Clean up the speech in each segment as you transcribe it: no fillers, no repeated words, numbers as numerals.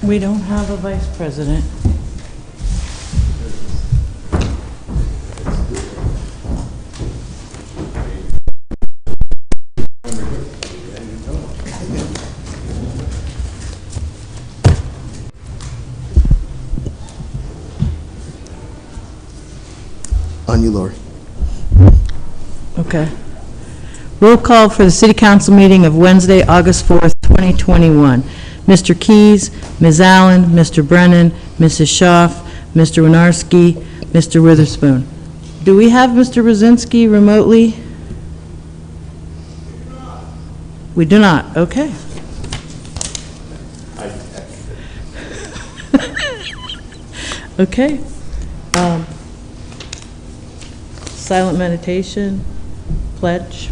We don't have a vice president. On you, Lori. Okay. Roll call for the City Council meeting of Wednesday, August 4th, 2021. Mr. Keys, Ms. Allen, Mr. Brennan, Mrs. Schaaf, Mr. Winarski, Mr. Witherspoon. Do we have Mr. Rosinski remotely? We do not. Okay. Okay. Silent meditation, pledge.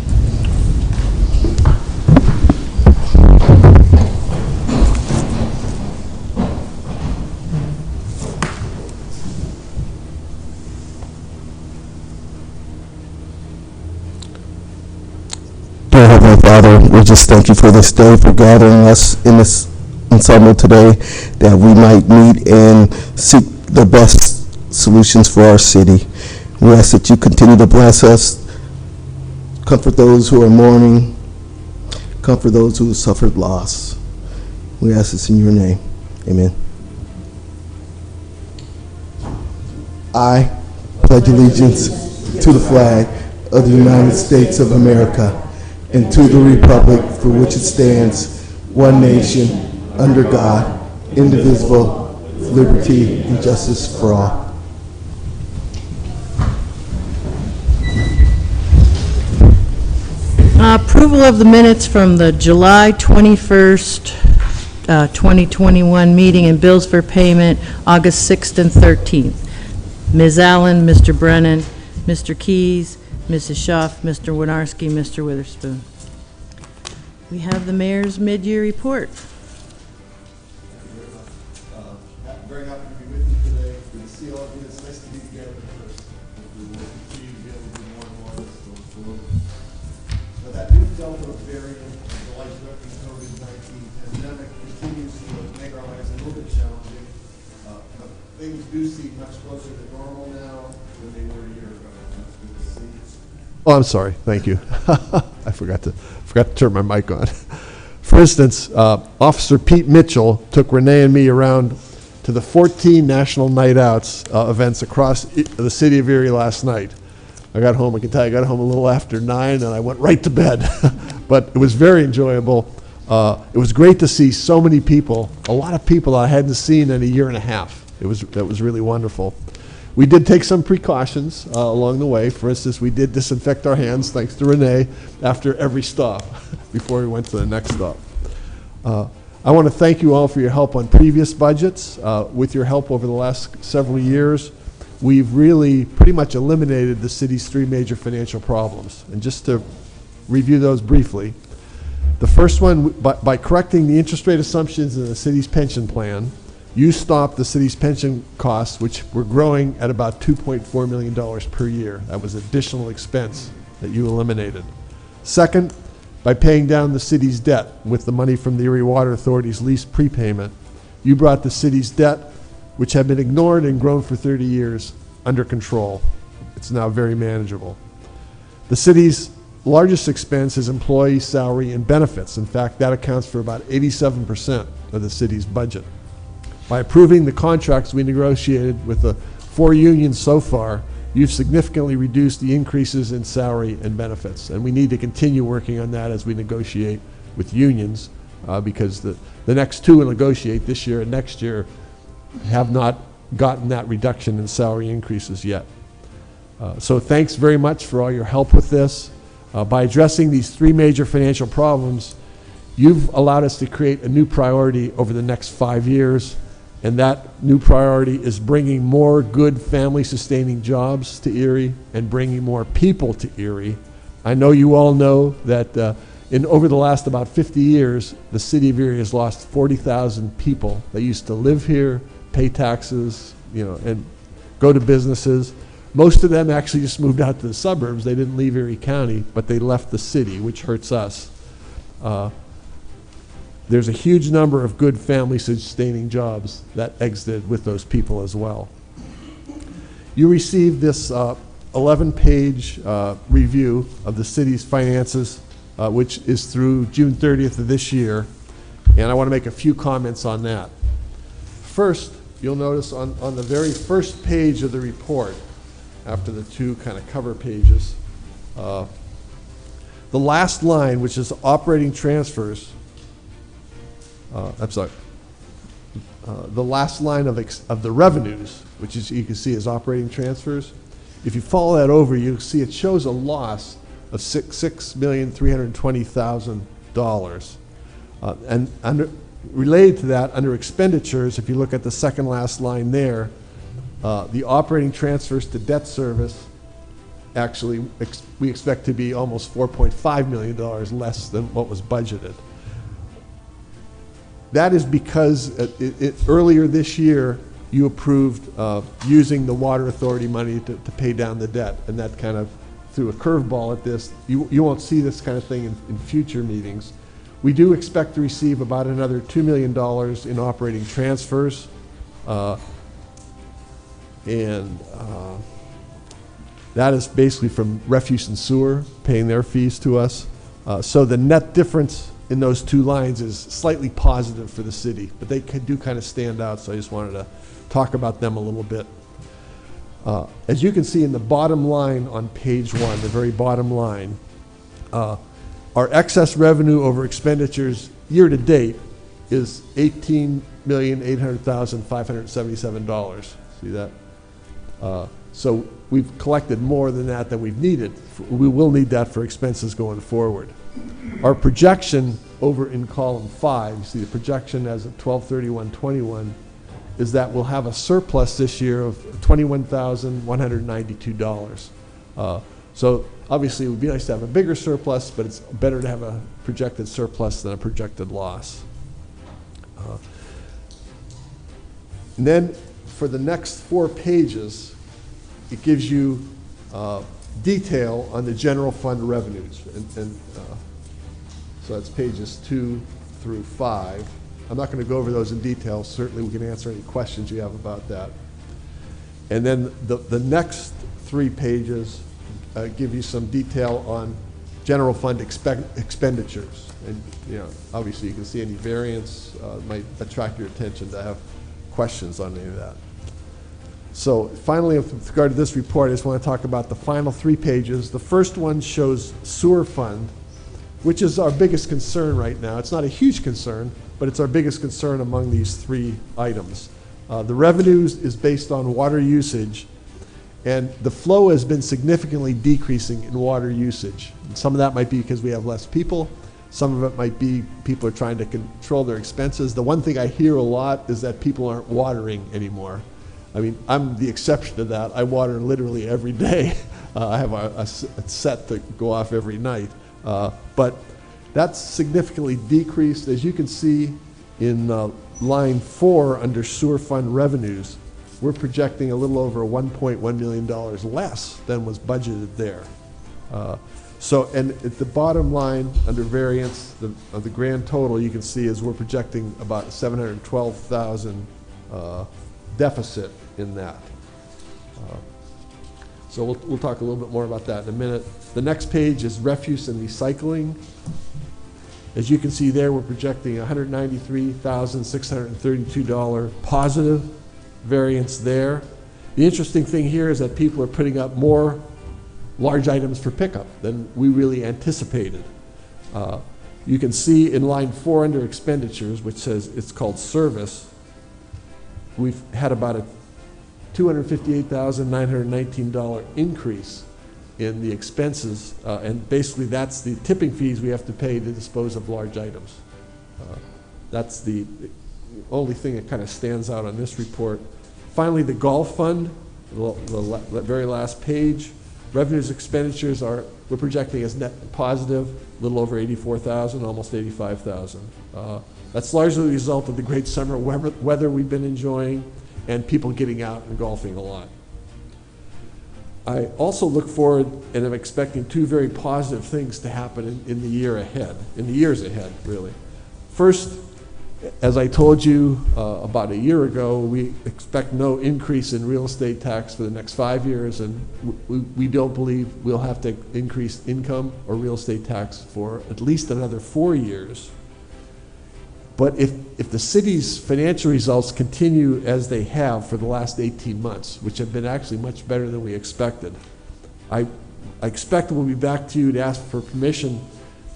Dear Heavenly Father, we just thank you for this day, for gathering us in this ensemble today, that we might meet and seek the best solutions for our city. We ask that you continue to bless us, comfort those who are mourning, comfort those who have suffered loss. We ask this in your name. Amen. I pledge allegiance to the flag of the United States of America and to the republic for which it stands, one nation, under God, indivisible, with liberty and justice for all. Approval of the minutes from the July 21st, 2021 meeting and bills for payment August 6th and 13th. Ms. Allen, Mr. Brennan, Mr. Keys, Mrs. Schaaf, Mr. Winarski, Mr. Witherspoon. We have the mayor's mid-year report. Very happy to be with you today. Good to see all of you. It's nice to be together first. We will continue to be able to do more and more of this going forward. But that new Delta variant of the life-threatening COVID-19 pandemic continues to make our lives a little bit challenging. But things do seem much closer to normal now than they were a year ago. That's good to see. Oh, I'm sorry. Thank you. I forgot to turn my mic on. For instance, Officer Pete Mitchell took Renee and me around to the 14 National Night Outs events across the city of Erie last night. I got home, I can tell you, I got home a little after 9 and I went right to bed. But it was very enjoyable. It was great to see so many people, a lot of people I hadn't seen in a year and a half. That was really wonderful. We did take some precautions along the way. For instance, we did disinfect our hands, thanks to Renee, after every stop before we went to the next stop. I want to thank you all for your help on previous budgets. With your help over the last several years, we've really pretty much eliminated the city's three major financial problems. And just to review those briefly, the first one, by correcting the interest rate assumptions in the city's pension plan, you stopped the city's pension costs, which were growing at about $2.4 million per year. That was additional expense that you eliminated. Second, by paying down the city's debt with the money from the Erie Water Authority's lease prepayment, you brought the city's debt, which had been ignored and grown for 30 years, under control. It's now very manageable. The city's largest expense is employee salary and benefits. In fact, that accounts for about 87% of the city's budget. By approving the contracts we negotiated with the 4 unions so far, you've significantly reduced the increases in salary and benefits. And we need to continue working on that as we negotiate with unions, because the next 2 we'll negotiate this year and next year have not gotten that reduction in salary increases yet. So thanks very much for all your help with this. By addressing these 3 major financial problems, you've allowed us to create a new priority over the next 5 years. And that new priority is bringing more good family-sustaining jobs to Erie and bringing more people to Erie. I know you all know that over the last about 50 years, the city of Erie has lost 40,000 people that used to live here, pay taxes, and go to businesses. Most of them actually just moved out to the suburbs. They didn't leave Erie County, but they left the city, which hurts us. there's a huge number of good family-sustaining jobs that exited with those people as well. You received this 11-page review of the city's finances, which is through June 30th of this year, and I want to make a few comments on that. First, you'll notice on the very first page of the report, after the two kind of cover pages, the last line, which is operating transfers, the last line of the revenues, which is, you can see, is operating transfers. If you follow that over, you see it shows a loss of $6,320,000. And related to that, under expenditures, if you look at the second last line there, the operating transfers to debt service, actually, we expect to be almost $4.5 million less than what was budgeted. That is because earlier this year, you approved using the Water Authority money to pay down the debt, and that kind of threw a curveball at this. You won't see this kind of thing in future meetings. We do expect to receive about another $2 million in operating transfers, and that is basically from refuse and sewer paying their fees to us. So the net difference in those two lines is slightly positive for the city, but they do kind of stand out, so I just wanted to talk about them a little bit. As you can see in the bottom line on page 1, the very bottom line, our excess revenue over expenditures year to date is $18,800,577. See that? So we've collected more than that we've needed. We will need that for expenses going forward. Our projection over in column 5, you see the projection as of 12/31/21, is that we'll have a surplus this year of $21,192. So obviously it would be nice to have a bigger surplus, but it's better to have a projected surplus than a projected loss. And then for the next 4 pages, it gives you detail on the general fund revenues. So that's pages 2 through 5. I'm not going to go over those in detail. Certainly we can answer any questions you have about that. And then the next 3 pages give you some detail on general fund expenditures. And obviously you can see any variance might attract your attention to have questions on any of that. So finally, with regard to this report, I just want to talk about the final 3 pages. The first one shows sewer fund, which is our biggest concern right now. It's not a huge concern, but it's our biggest concern among these 3 items. The revenues is based on water usage, and the flow has been significantly decreasing in water usage. And some of that might be because we have less people. Some of it might be people are trying to control their expenses. The one thing I hear a lot is that people aren't watering anymore. I mean, I'm the exception to that. I water literally every day. I have a set to go off every night. But that's significantly decreased. As you can see in line 4 under sewer fund revenues, we're projecting a little over $1.1 million less than was budgeted there. And at the bottom line under variance of the grand total, you can see is we're projecting about $712,000 deficit in that. So we'll talk a little bit more about that in a minute. The next page is refuse and recycling. As you can see there, we're projecting $193,632 positive variance there. The interesting thing here is that people are putting up more large items for pickup than we really anticipated. You can see in line 4 under expenditures, which says it's called service, we've had about a $258,919 increase in the expenses, and basically that's the tipping fees we have to pay to dispose of large items. That's the only thing that kind of stands out on this report. Finally, the golf fund, the very last page, revenues expenditures we're projecting as net positive, a little over 84,000, almost 85,000. That's largely the result of the great summer weather we've been enjoying and people getting out and golfing a lot. I also look forward and am expecting 2 very positive things to happen in the years ahead, really. First, as I told you about a year ago, we expect no increase in real estate tax for the next 5 years, and we don't believe we'll have to increase income or real estate tax for at least another 4 years. But if the city's financial results continue as they have for the last 18 months, which have been actually much better than we expected, I expect we'll be back to you to ask for permission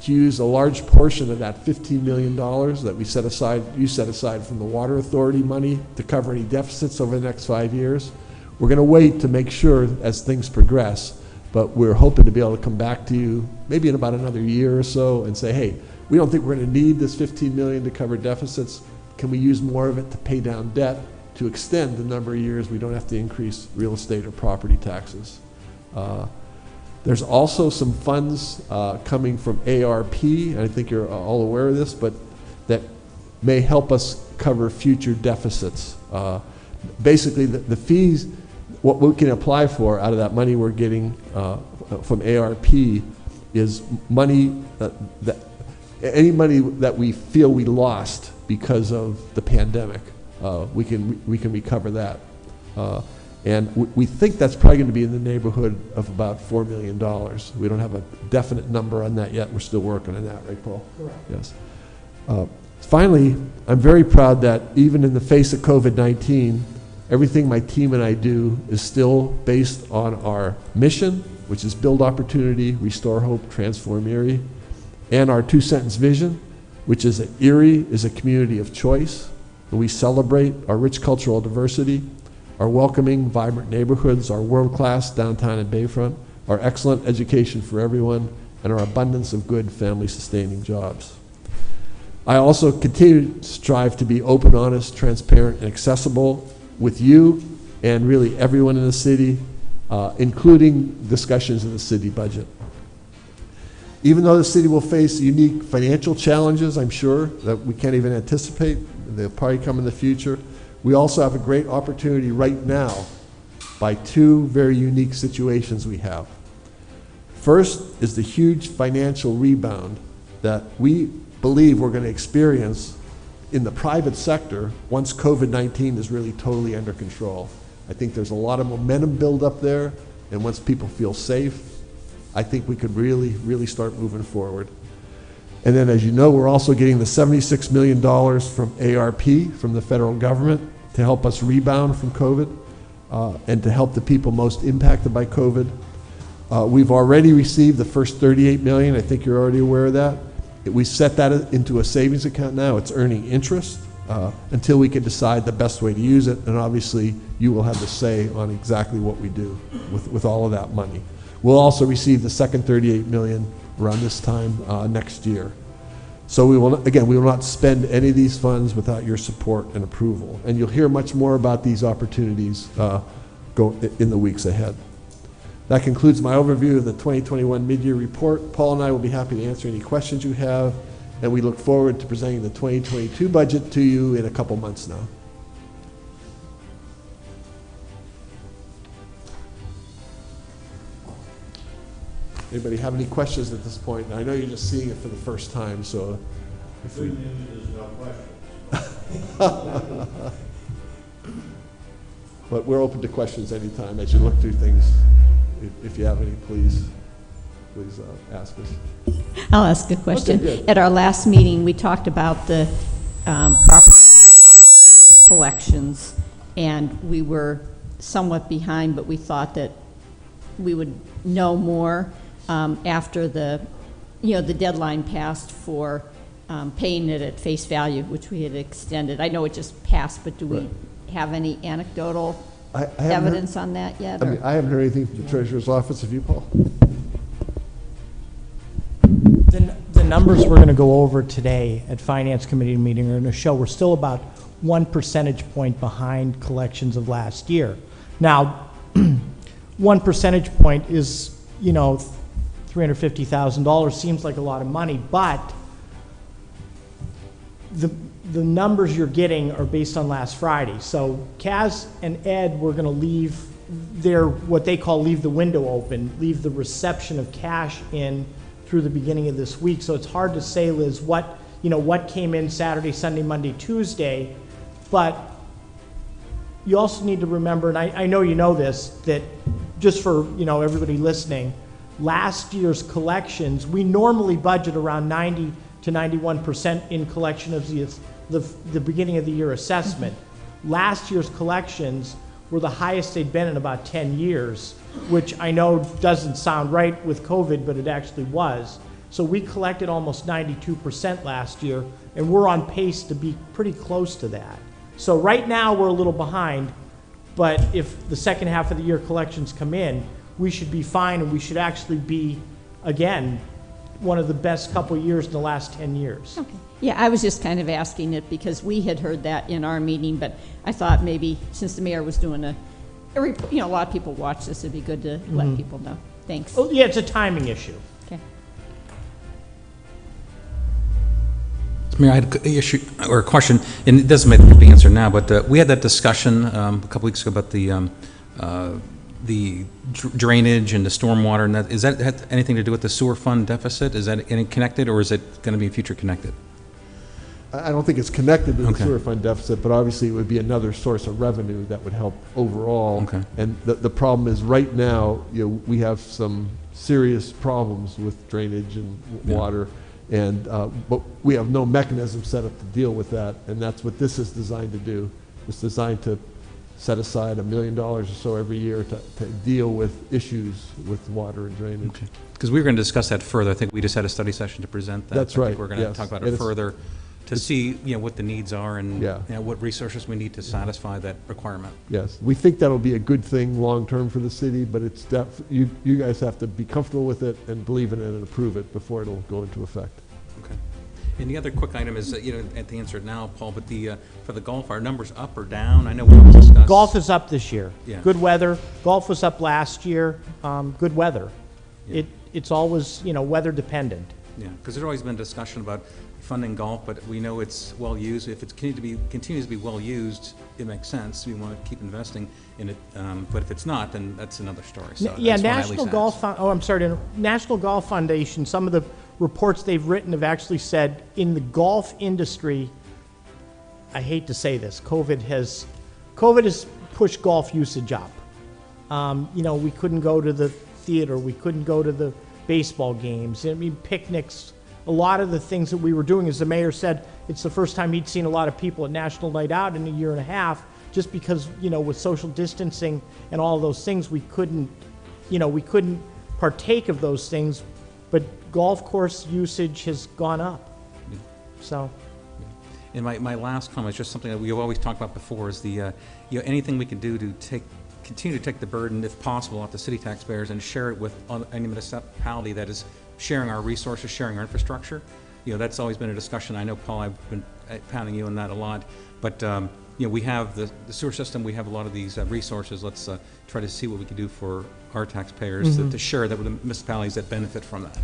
to use a large portion of that $15 million that you set aside from the Water Authority money to cover any deficits over the next 5 years. We're going to wait to make sure as things progress, but we're hoping to be able to come back to you maybe in about another year or so and say, hey, we don't think we're going to need this $15 million to cover deficits. Can we use more of it to pay down debt to extend the number of years we don't have to increase real estate or property taxes? There's also some funds coming from ARP, and I think you're all aware of this, but that may help us cover future deficits. Basically, the fees, what we can apply for out of that money we're getting from ARP is money any money that we feel we lost because of the pandemic. We can recover that. And we think that's probably going to be in the neighborhood of about $4 million. We don't have a definite number on that yet. We're still working on that, right, Paul? Correct. Yes. Finally, I'm very proud that even in the face of COVID-19, everything my team and I do is still based on our mission, which is build opportunity, restore hope, transform Erie, and our two-sentence vision, which is that Erie is a community of choice, and we celebrate our rich cultural diversity, our welcoming, vibrant neighborhoods, our world-class downtown and bayfront, our excellent education for everyone, and our abundance of good family-sustaining jobs. I also continue to strive to be open, honest, transparent, and accessible with you and really everyone in the city, including discussions of the city budget. Even though the city will face unique financial challenges, I'm sure, that we can't even anticipate, they'll probably come in the future, we also have a great opportunity right now by two very unique situations we have. First is the huge financial rebound that we believe we're going to experience in the private sector once COVID-19 is really totally under control. I think there's a lot of momentum build up there, and once people feel safe, I think we could really, really start moving forward. And then, as you know, we're also getting the $76 million from ARP, from the federal government, to help us rebound from COVID and to help the people most impacted by COVID. We've already received the first $38 million. I think you're already aware of that. We set that into a savings account now. It's earning interest until we can decide the best way to use it. And obviously, you will have the say on exactly what we do with all of that money. We'll also receive the second $38 million around this time next year. So we will not spend any of these funds without your support and approval. And you'll hear much more about these opportunities in the weeks ahead. That concludes my overview of the 2021 mid-year report. Paul and I will be happy to answer any questions you have, and we look forward to presenting the 2022 budget to you in a couple months now. Anybody have any questions at this point? I know you're just seeing it for the first time, so if we... Good news is no questions. But we're open to questions anytime as you look through things. If you have any, please ask us. I'll ask a question. Okay, good. At our last meeting, we talked about the property tax collections, and we were somewhat behind, but we thought that we would know more after the deadline passed for paying it at face value, which we had extended. I know it just passed, but do we have any anecdotal evidence on that yet? I haven't heard anything from the Treasurer's Office. Have you, Paul? The numbers we're going to go over today at Finance Committee meeting are going to show we're still about 1 percentage point behind collections of last year. Now, 1 percentage point is, $350,000 seems like a lot of money, but the numbers you're getting are based on last Friday. So Kaz and Ed were going to leave what they call leave the window open, leave the reception of cash in through the beginning of this week. So it's hard to say, Liz, what what came in Saturday, Sunday, Monday, Tuesday. But you also need to remember, and I know you know this, that just for, everybody listening, last year's collections, we normally budget around 90 to 91% in collection of the beginning of the year assessment. Last year's collections were the highest they'd been in about 10 years, which I know doesn't sound right with COVID, but it actually was. So we collected almost 92% last year, and we're on pace to be pretty close to that. So right now, we're a little behind, but if the second half of the year collections come in, we should be fine, and we should actually be, again, one of the best couple years in the last 10 years. Okay. Yeah, I was just kind of asking it because we had heard that in our meeting, but I thought maybe since the mayor was doing a lot of people watch this, it'd be good to let people know. Thanks. Oh, yeah, it's a timing issue. Okay. Mayor, I had an issue or a question, and it doesn't make the answer now, but we had that discussion a couple weeks ago about the drainage and the stormwater, and that, is that had anything to do with the sewer fund deficit? Is that any connected, or is it going to be future connected? I don't think it's connected to the Okay. sewer fund deficit, but obviously it would be another source of revenue that would help overall. Okay. And the problem is right now, we have some serious problems with drainage and Yeah. water. And, but we have no mechanism set up to deal with that. And that's what this is designed to do. It's designed to set aside $1 million or so every year to deal with issues with water and drainage. Okay. Because we were going to discuss that further. I think we just had a study session to present that. That's I right, think we're going to yes. talk about And it it's- further to see, what the needs are and Yeah. what resources we need to satisfy that requirement. Yes, we think that'll be a good thing long-term for the city, but it's you guys have to be comfortable with it and believe in it and approve it before it'll go into effect. Okay. And the other quick item is, at the answer now, Paul, but for the golf, are numbers up or down? I know we discussed. Golf is up this year. Yeah. Good weather. Golf was up last year. Good weather. Yeah. It's always, weather dependent. Yeah, because there's always been discussion about funding golf, but we know it's well used. If it continues to be well used, it makes sense. We want to keep investing in it. But if it's not, then that's another story. So Yeah, that's why I at National least Golf, asked. National Golf Foundation, some of the reports they've written have actually said in the golf industry, I hate to say this, COVID has pushed golf usage up. We couldn't go to the theater, we couldn't go to the baseball games, picnics. A lot of the things that we were doing, as the mayor said, it's the first time he'd seen a lot of people at National Night Out in a year and a half, just because, with social distancing and all of those things, we couldn't partake of those things, but golf course usage has gone up. So, And my last comment is just something that we've always talked about before is anything we can do to continue to take the burden, if possible, off the city taxpayers and share it with any municipality that is sharing our resources, sharing our infrastructure. That's always been a discussion. I know, Paul, I've been pounding you on that a lot. But, we have the sewer system. We have a lot of these resources. Let's try to see what we can do for our taxpayers to share that with the municipalities that benefit from that.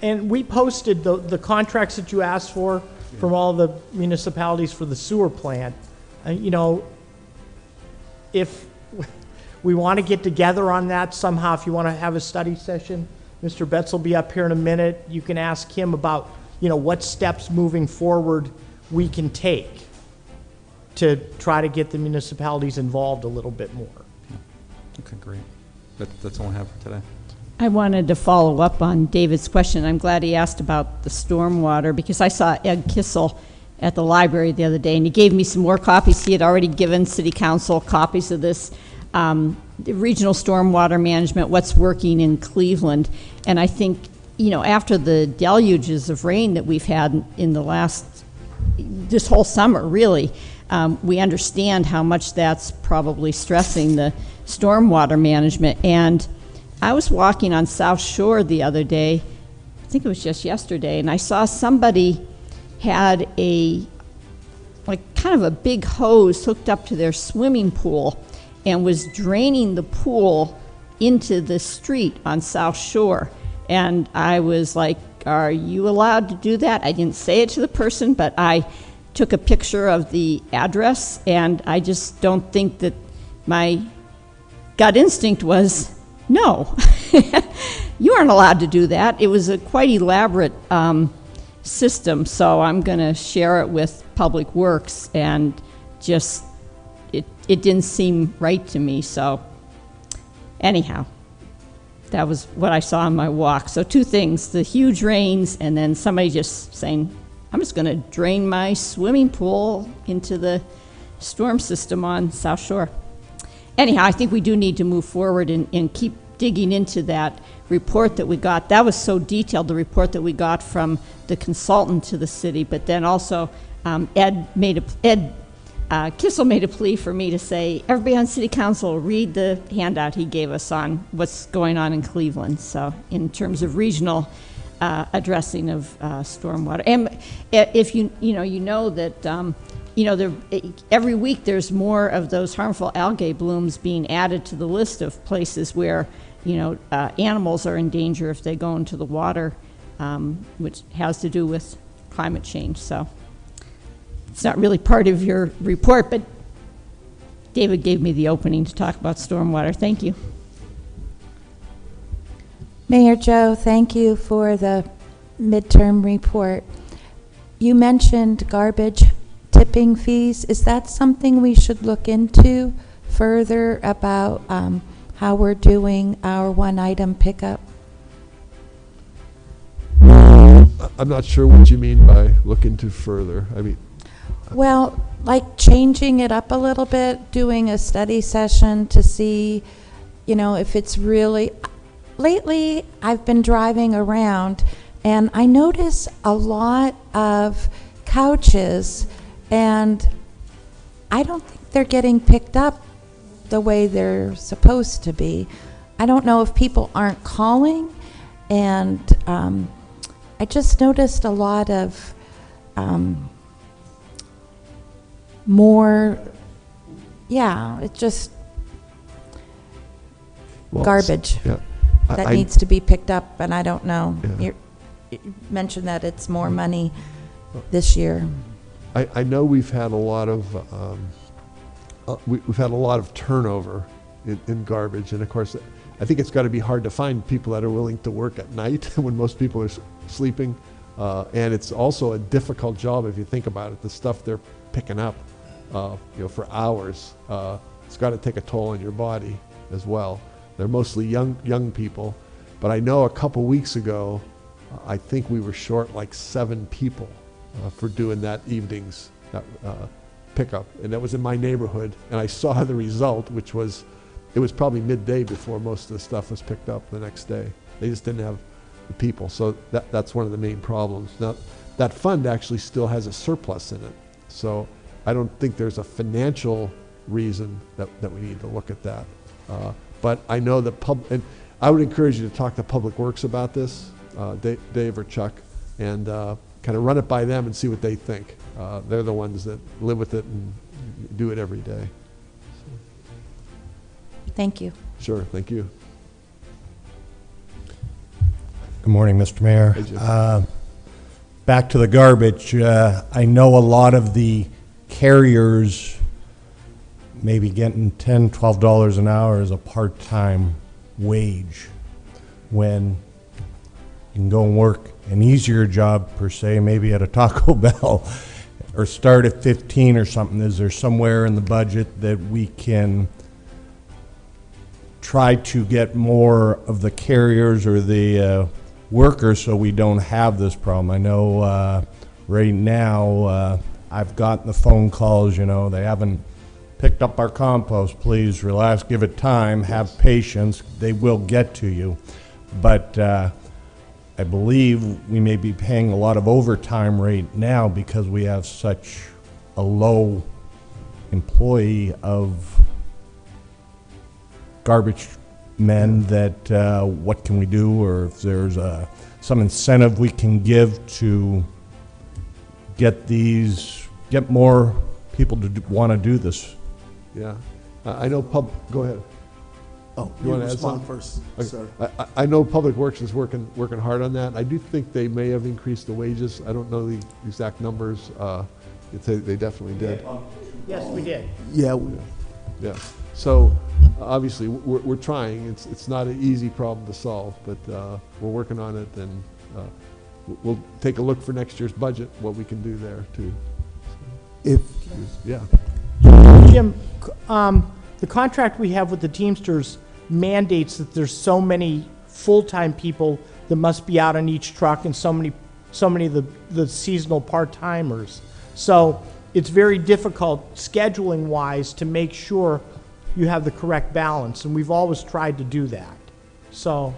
and we posted the contracts that you asked for from all the municipalities for the sewer plant. If we want to get together on that somehow, if you want to have a study session, Mr. Betts will be up here in a minute. You can ask him about, what steps moving forward we can take to try to get the municipalities involved a little bit more. Okay, great. That's all I have for today. I wanted to follow up on David's question. I'm glad he asked about the stormwater because I saw Ed Kissel at the library the other day, and he gave me some more copies. He had already given City Council copies of this the regional stormwater management, what's working in Cleveland. And I think, after the deluges of rain that we've had in this whole summer, really, we understand how much that's probably stressing the stormwater management. And I was walking on South Shore the other day, I think it was just yesterday, and I saw somebody had kind of a big hose hooked up to their swimming pool and was draining the pool into the street on South Shore. And I was like, are you allowed to do that? I didn't say it to the person, but I took a picture of the address, and I just don't think that my gut instinct was, no, you aren't allowed to do that. It was a quite elaborate system, so I'm going to share it with Public Works, and just, it didn't seem right to me, so anyhow, that was what I saw on my walk. So two things, the huge rains, and then somebody just saying, I'm just going to drain my swimming pool into the storm system on South Shore. Anyhow, I think we do need to move forward and keep digging into that report that we got. That was so detailed, the report that we got from the consultant to the city, but then also Kissel made a plea for me to say, everybody on city council, read the handout he gave us on what's going on in Cleveland, so in terms of regional addressing of stormwater. And if you know that every week there's more of those harmful algae blooms being added to the list of places where animals are in danger if they go into the water, which has to do with climate change. So it's not really part of your report, but David gave me the opening to talk about stormwater. Thank you. Mayor Joe, thank you for the midterm report. You mentioned garbage tipping fees. Is that something we should look into further about how we're doing our one-item pickup? I'm not sure what you mean by look into further. I mean, Well, like changing it up a little bit, doing a study session to see, if it's really... Lately, I've been driving around, and I notice a lot of couches, and I don't think they're getting picked up the way they're supposed to be. I don't know if people aren't calling, and I just noticed a lot of more, it's just garbage. Yeah. That needs to be picked up, and I don't know. Yeah. You mentioned that it's more money this year. I know we've had a lot of we've had a lot of turnover in garbage, and of course, I think it's got to be hard to find people that are willing to work at night when most people are sleeping, and it's also a difficult job if you think about it. The stuff they're picking up, for hours, it's got to take a toll on your body as well. They're mostly young people, but I know a couple weeks ago, I think we were short like 7 people for doing that evening's pickup, and that was in my neighborhood. And I saw the result, which was, it was probably midday before most of the stuff was picked up the next day. They just didn't have the people, so that's one of the main problems. Now, that fund actually still has a surplus in it, so I don't think there's a financial reason that we need to look at that. But I know that and I would encourage you to talk to Public Works about this, Dave or Chuck, and kind of run it by them and see what they think. They're the ones that live with it and do it every day. Thank you. Sure, thank you. Good morning, Mr. Mayor. Hey, Jim. Back to the garbage. I know a lot of the carriers maybe getting $10, $12 an hour as a part-time wage when you can go and work an easier job per se, maybe at a Taco Bell, or start at 15 or something. Is there somewhere in the budget that we can try to get more of the carriers or the workers so we don't have this problem? I know right now I've gotten the phone calls, they haven't picked up our compost. Please relax, give it time, have patience. They will get to you. But I believe we may be paying a lot of overtime right now because we have such a low employee of garbage men that what can we do, or if there's some incentive we can give to get more people to want to do this. Yeah, I know go ahead. Oh, You wanna add respond something? first, Okay. sir. I know Public Works is working hard on that. I do think they may have increased the wages. I don't know the exact numbers. They definitely did. Yes, we did. Yeah, Yeah. So obviously we're trying. It's not an easy problem to solve, but we're working on it. And we'll take a look for next year's budget, what we can do there too. If, Yeah. Jim, the contract we have with the Teamsters mandates that there's so many full-time people that must be out on each truck and so many of the seasonal part-timers. So it's very difficult scheduling-wise to make sure you have the correct balance, and we've always tried to do that. So,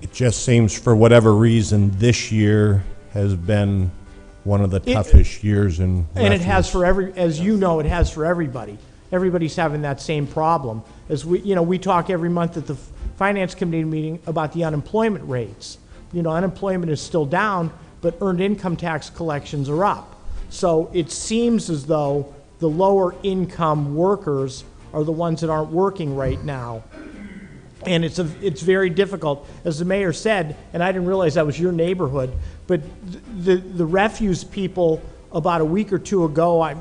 It just seems, for whatever reason, this year has been one of the toughest years in and it has refuse. as you know, it has for everybody. Everybody's having that same problem. As we talk every month at the Finance Committee meeting about the unemployment rates. Unemployment is still down, but earned income tax collections are up. So it seems as though the lower income workers are the ones that aren't working right now. And it's very difficult. As the mayor said, and I didn't realize that was your neighborhood, but the refuse people about a week or two ago,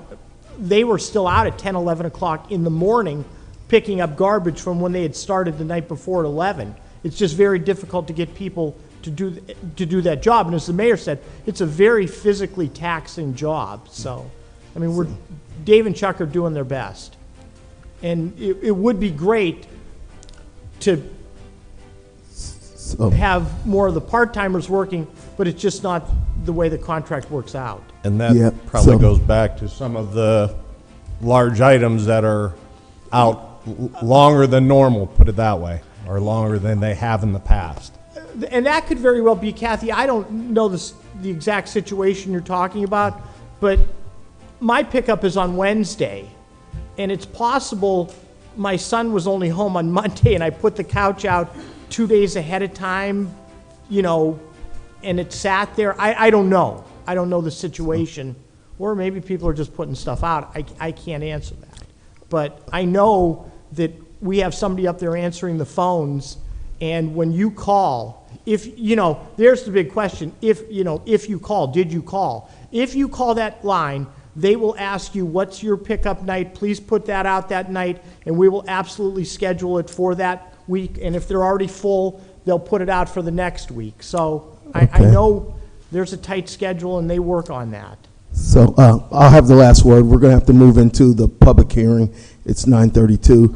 they were still out at 10, 11 o'clock in the morning picking up garbage from when they had started the night before at 11. It's just very difficult to get people to do that job. And as the mayor said, it's a very physically taxing job. So, I mean, Dave and Chuck are doing their best. And it would be great to have more of the part-timers working, but it's just not the way the contract works out. And that Yeah, probably so- goes back to some of the large items that are out longer than normal, put it that way, or longer than they have in the past. And that could very well be, Kathy, I don't know the exact situation you're talking about, but my pickup is on Wednesday, and it's possible my son was only home on Monday, and I put the couch out 2 days ahead of time, and it sat there. I don't know. I don't know the situation. Or maybe people are just putting stuff out. I can't answer that. But I know that we have somebody up there answering the phones, and when you call, there's the big question. If you call, did you call? If you call that line, they will ask you, what's your pickup night? Please put that out that night, and we will absolutely schedule it for that week. And if they're already full, they'll put it out for the next week. So I know there's a tight schedule, and they work on that. So I'll have the last word. We're going to have to move into the public hearing. It's 9:32.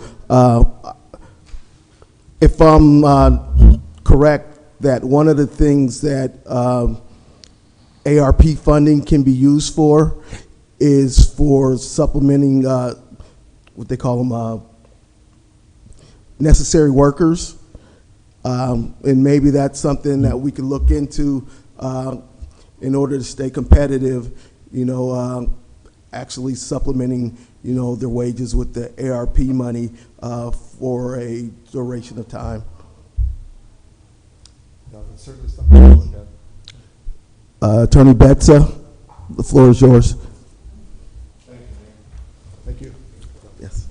If I'm correct, that one of the things that ARP funding can be used for is for supplementing what they call them necessary workers. And maybe that's something that we could look into in order to stay competitive, actually supplementing, their wages with the ARP money for a duration of time. That's certainly something to look at. Attorney Betza, the floor is yours. Thank you. Yes.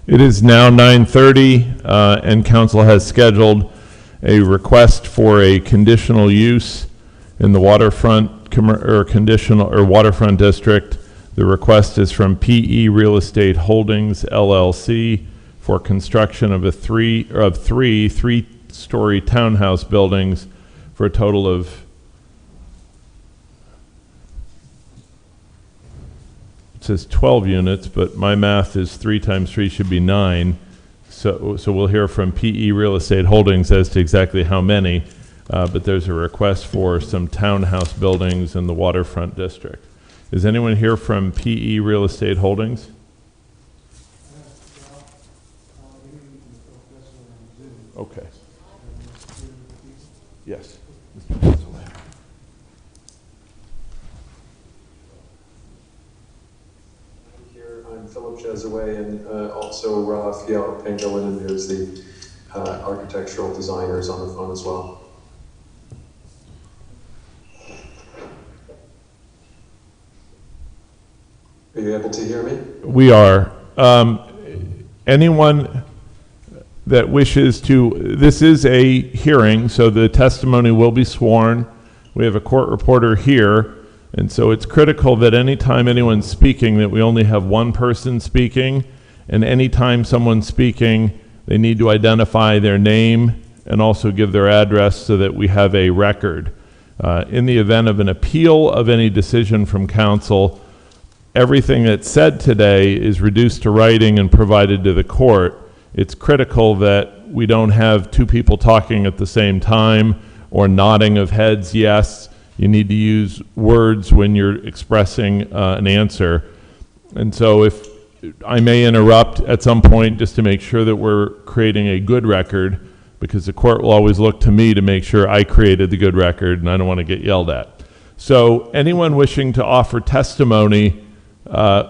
It is now 9:30, and council has scheduled a request for a conditional use in the waterfront waterfront district. The request is from PE Real Estate Holdings LLC for construction of three three-story townhouse buildings for a total of says 12 units, but my math is 3 times 3 should be 9. So we'll hear from PE Real Estate Holdings as to exactly how many, but there's a request for some townhouse buildings in the waterfront district. Is anyone here from PE Real Estate Holdings? Okay. Yes. Here, I'm Philip Jezaway, and also Raphael Pangolin, and there's the architectural designers on the phone as well. Are you able to hear me? We are. Anyone that wishes to, this is a hearing, so the testimony will be sworn. We have a court reporter here, and so it's critical that anytime anyone's speaking, that we only have one person speaking, and anytime someone's speaking, they need to identify their name and also give their address so that we have a record. In the event of an appeal of any decision from council, everything that's said today is reduced to writing and provided to the court. It's critical that we don't have two people talking at the same time or nodding of heads yes. You need to use words when you're expressing an answer. And so if I may interrupt at some point just to make sure that we're creating a good record, because the court will always look to me to make sure I created the good record and I don't want to get yelled at. So anyone wishing to offer testimony,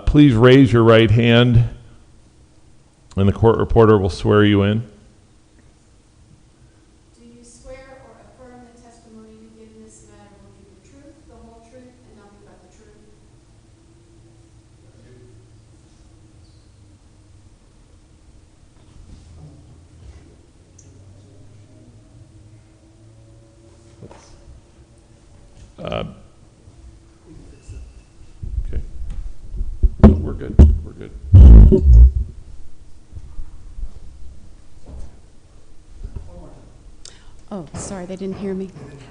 please raise your right hand and the court reporter will swear you in. Do you swear or affirm the testimony you give in this matter will be the truth, the whole truth, and nothing but the truth? Okay. No, we're good. We're good. Oh, sorry, they didn't hear me.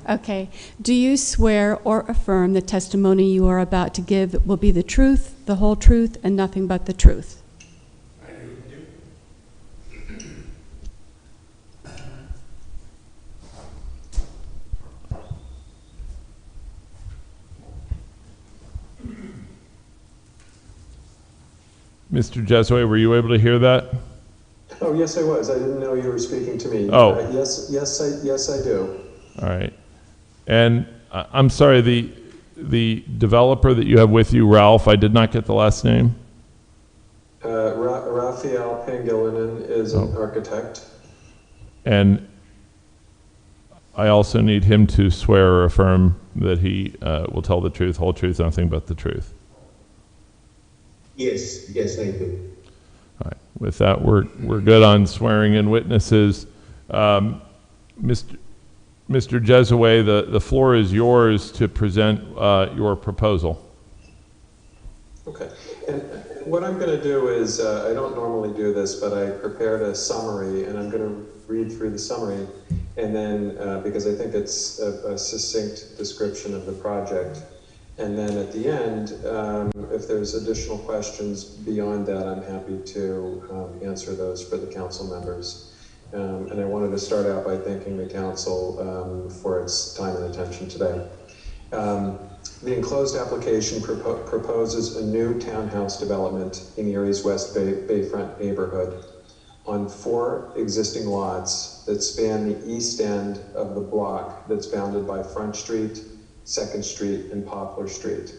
Okay. Do you swear or affirm the testimony you are about to give will be the truth, the whole truth, and nothing but the truth? I do. Mr. Jesway, were you able to hear that? Oh, yes, I was. I didn't know you were speaking to me. Oh. Yes, I do. All right. And I'm sorry, the developer that you have with you, Ralph, I did not get the last name. Raphael Pangilinan is an architect. And I also need him to swear or affirm that he will tell the truth, whole truth, nothing but the truth. Yes, I do. All right. With that, we're good on swearing in witnesses. Mr. Jesaway, the floor is yours to present your proposal. Okay. And what I'm going to do is, I don't normally do this, but I prepared a summary, and I'm going to read through the summary, and then, because I think it's a succinct description of the project. And then at the end, if there's additional questions beyond that, I'm happy to answer those for the council members. And I wanted to start out by thanking the council for its time and attention today. The enclosed application proposes a new townhouse development in Erie's West Bayfront neighborhood on 4 existing lots that span the east end of the block that's bounded by Front Street, 2nd Street, and Poplar Street.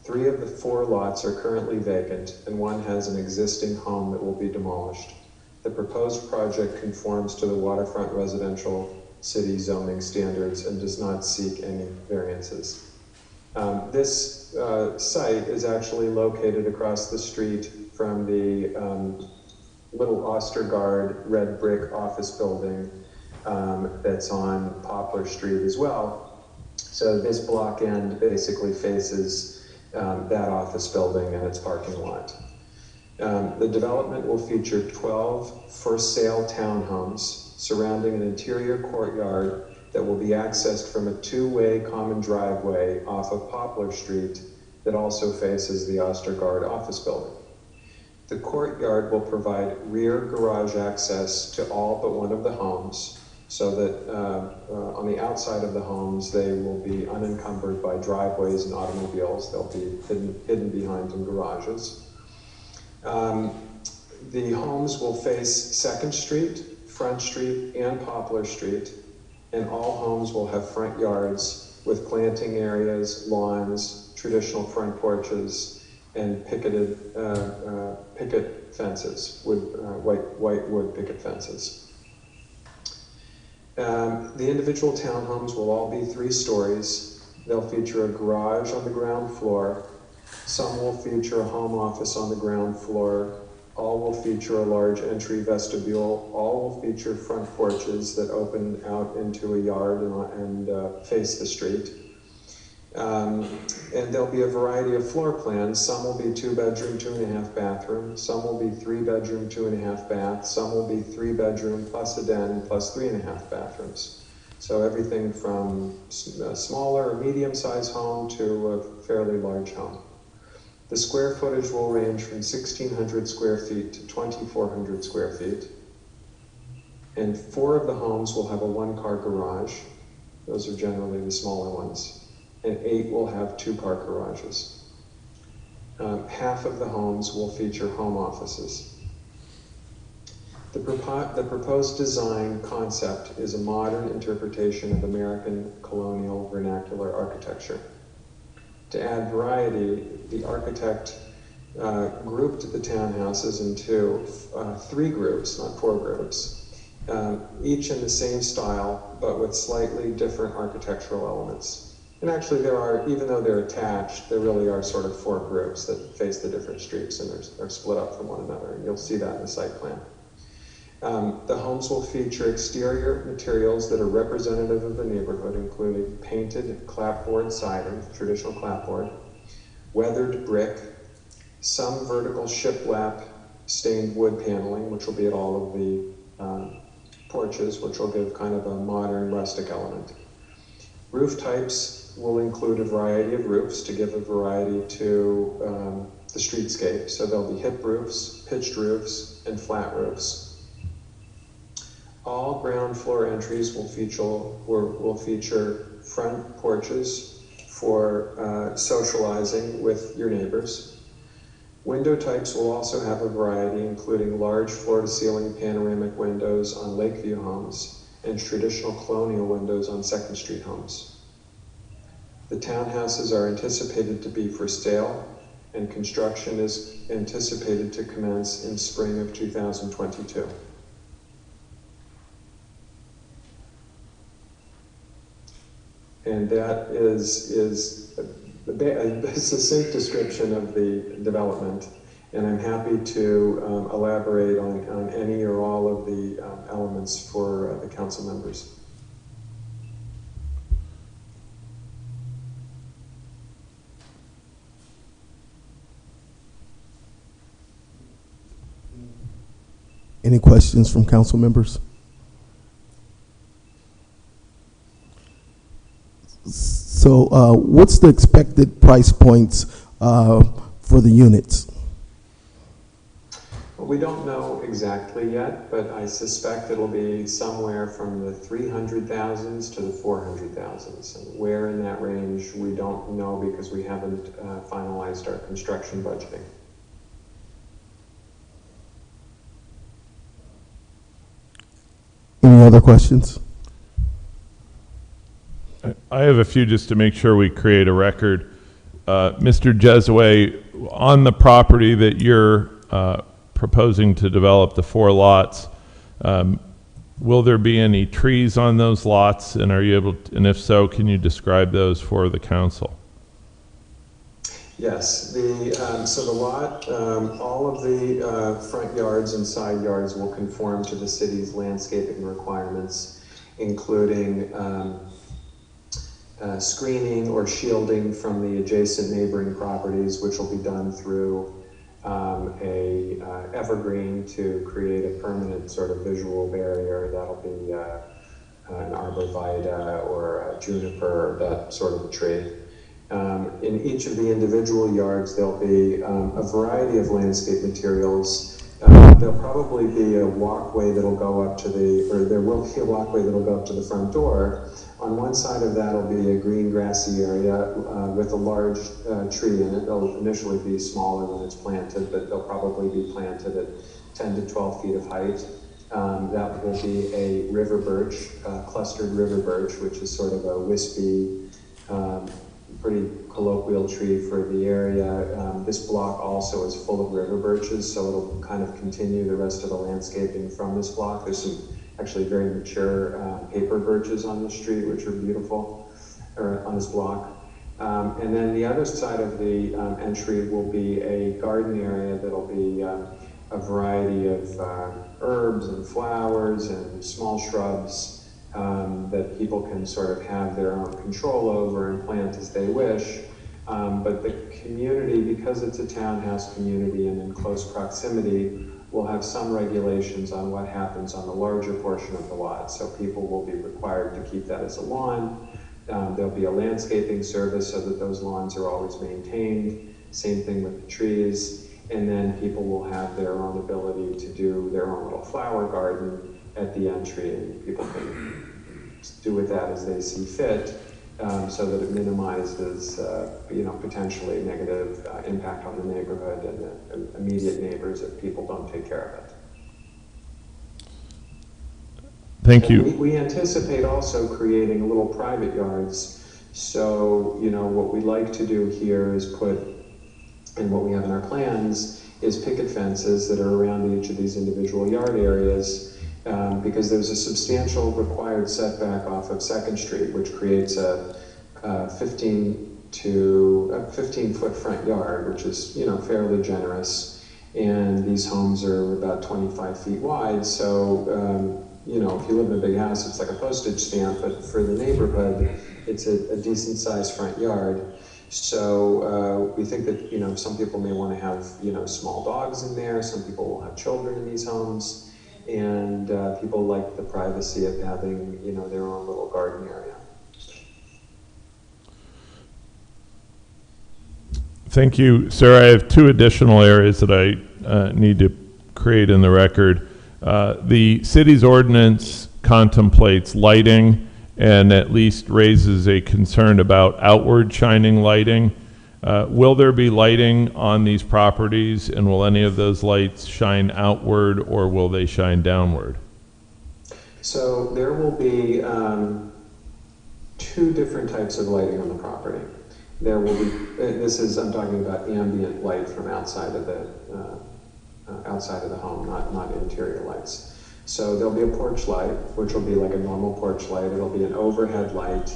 3 of the 4 lots are currently vacant, and 1 has an existing home that will be demolished. The proposed project conforms to the waterfront residential city zoning standards and does not seek any variances. This site is actually located across the street from the little Ostergaard red brick office building that's on Poplar Street as well. So this block end basically faces that office building and its parking lot. The development will feature 12 for-sale townhomes surrounding an interior courtyard that will be accessed from a 2-way common driveway off of Poplar Street that also faces the Ostergaard office building. The courtyard will provide rear garage access to all but one of the homes, so that on the outside of the homes, they will be unencumbered by driveways and automobiles. They'll be hidden behind some garages. The homes will face 2nd Street, Front Street, and Poplar Street, and all homes will have front yards with planting areas, lawns, traditional front porches, and picket fences, white wood picket fences. The individual townhomes will all be 3 stories. They'll feature a garage on the ground floor. Some will feature a home office on the ground floor. All will feature a large entry vestibule. All will feature front porches that open out into a yard and face the street. And there'll be a variety of floor plans. Some will be 2-bedroom, 2.5 bathroom. Some will be 3-bedroom, 2.5 bath. Some will be 3-bedroom plus a den plus 3.5 bathrooms. So everything from a smaller or medium-sized home to a fairly large home. The square footage will range from 1,600 square feet to 2,400 square feet. And 4 of the homes will have a 1-car garage. Those are generally the smaller ones. And 8 will have 2-car garages. Half of the homes will feature home offices. The proposed design concept is a modern interpretation of American colonial vernacular architecture. To add variety, the architect grouped the townhouses into 3 groups, not 4 groups, each in the same style, but with slightly different architectural elements. And actually there are, even though they're attached, there really are sort of 4 groups that face the different streets and are split up from one another. And you'll see that in the site plan. The homes will feature exterior materials that are representative of the neighborhood, including painted clapboard siding, traditional clapboard, weathered brick, some vertical shiplap stained wood paneling, which will be at all of the porches, which will give kind of a modern rustic element. Roof types will include a variety of roofs to give a variety to the streetscape. So there'll be hip roofs, pitched roofs, and flat roofs. All ground floor entries will feature front porches for socializing with your neighbors. Window types will also have a variety, including large floor-to-ceiling panoramic windows on Lakeview homes and traditional colonial windows on 2nd Street homes. The townhouses are anticipated to be for sale, and construction is anticipated to commence in spring of 2022. And that is a succinct description of the development, and I'm happy to elaborate on any or all of the elements for the council members. Any questions from council members? So what's the expected price points for the units? Well, we don't know exactly yet, but I suspect it'll be somewhere from the 300,000s to the 400,000s. And where in that range, we don't know because we haven't finalized our construction budgeting. Any other questions? I have a few just to make sure we create a record. Mr. Jesaway, on the property that you're proposing to develop, the 4 lots, will there be any trees on those lots? And are you able to, and if so, can you describe those for the council? Yes, so the lot, all of the front yards and side yards will conform to the city's landscaping requirements, including screening or shielding from the adjacent neighboring properties, which will be done through a evergreen to create a permanent sort of visual barrier. That'll be an arborvitae or a juniper, that sort of a tree. In each of the individual yards, there'll be a variety of landscape materials. There'll probably be a walkway that'll go up to there will be a walkway that'll go up to the front door. On one side of that will be a green grassy area with a large tree in it. They'll initially be smaller when it's planted, but they'll probably be planted at 10 to 12 feet of height. That will be a river birch, clustered river birch, which is sort of a wispy, pretty colloquial tree for the area. This block also is full of river birches, so it'll kind of continue the rest of the landscaping from this block. There's some actually very mature paper birches on the street, which are beautiful, or on this block. And then the other side of the entry will be a garden area that'll be a variety of herbs and flowers and small shrubs that people can sort of have their own control over and plant as they wish. But the community, because it's a townhouse community and in close proximity, will have some regulations on what happens on the larger portion of the lot. So people will be required to keep that as a lawn. There'll be a landscaping service so that those lawns are always maintained. Same thing with the trees. And then people will have their own ability to do their own little flower garden at the entry, and people can do with that as they see fit, so that it minimizes, potentially negative impact on the neighborhood and the immediate neighbors if people don't take care of it. Thank you. We anticipate also creating little private yards. So, what we like to do here is put, and what we have in our plans, is picket fences that are around each of these individual yard areas, because there's a substantial required setback off of 2nd Street, which creates a 15-foot front yard, which is, fairly generous. And these homes are about 25 feet wide, so, if you live in a big house, it's like a postage stamp, but for the neighborhood, it's a decent-sized front yard. So we think that, some people may want to have, small dogs in there. Some people will have children in these homes. And people like the privacy of having, their own little garden area. Thank you, sir. I have 2 additional areas that I need to create in the record. The city's ordinance contemplates lighting and at least raises a concern about outward shining lighting. Will there be lighting on these properties, and will any of those lights shine outward, or will they shine downward? So there will be 2 different types of lighting on the property. There will be, I'm talking about ambient light from outside of the home, not interior lights. So there'll be a porch light, which will be like a normal porch light. It'll be an overhead light.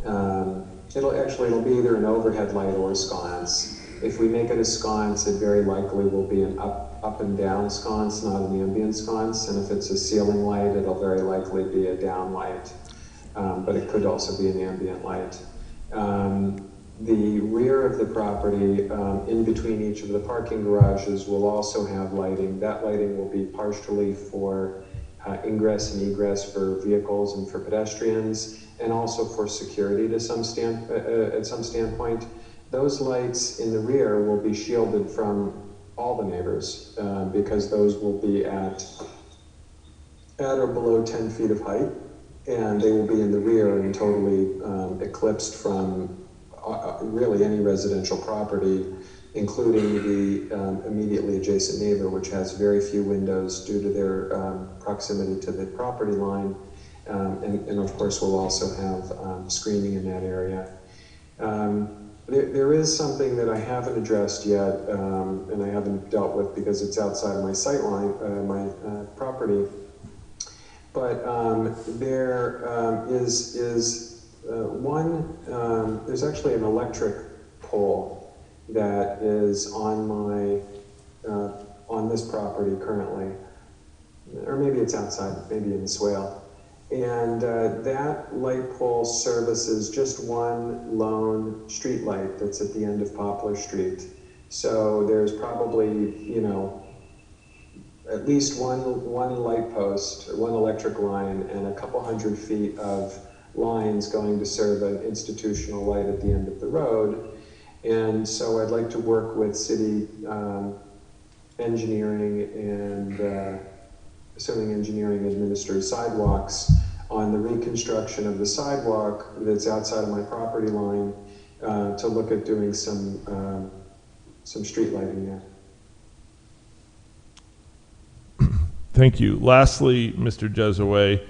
It'll be either an overhead light or a sconce. If we make it a sconce, it very likely will be an up and down sconce, not an ambient sconce. And if it's a ceiling light, it'll very likely be a down light. But it could also be an ambient light. The rear of the property, in between each of the parking garages, will also have lighting. That lighting will be partially for ingress and egress for vehicles and for pedestrians, and also for security to some standpoint. Those lights in the rear will be shielded from all the neighbors, because those will be at or below 10 feet of height, and they will be in the rear and totally eclipsed from really any residential property, including the immediately adjacent neighbor, which has very few windows due to their proximity to the property line. And of course, we'll also have screening in that area. There is something that I haven't addressed yet, and I haven't dealt with because it's outside of my sight line, my property. But there there's actually an electric pole that is on this property currently, or maybe it's outside, maybe in the swale. And that light pole services just one lone street light that's at the end of Poplar Street. So there's probably, at least one light post, or one electric line, and a couple hundred feet of lines going to serve an institutional light at the end of the road. And so I'd like to work with city engineering and assuming engineering administers sidewalks, on the reconstruction of the sidewalk that's outside of my property line, to look at doing some street lighting there. Thank you. Lastly, Mr. Jesaway,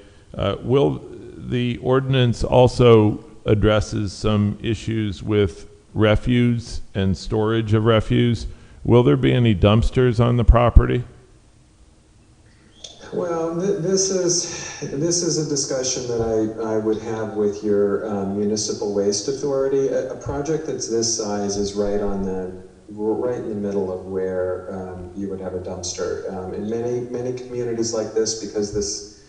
will the ordinance also addresses some issues with refuse and storage of refuse? Will there be any dumpsters on the property? Well, this is a discussion that I would have with your municipal waste authority. A project that's this size is right in the middle of where you would have a dumpster. In many communities like this, because this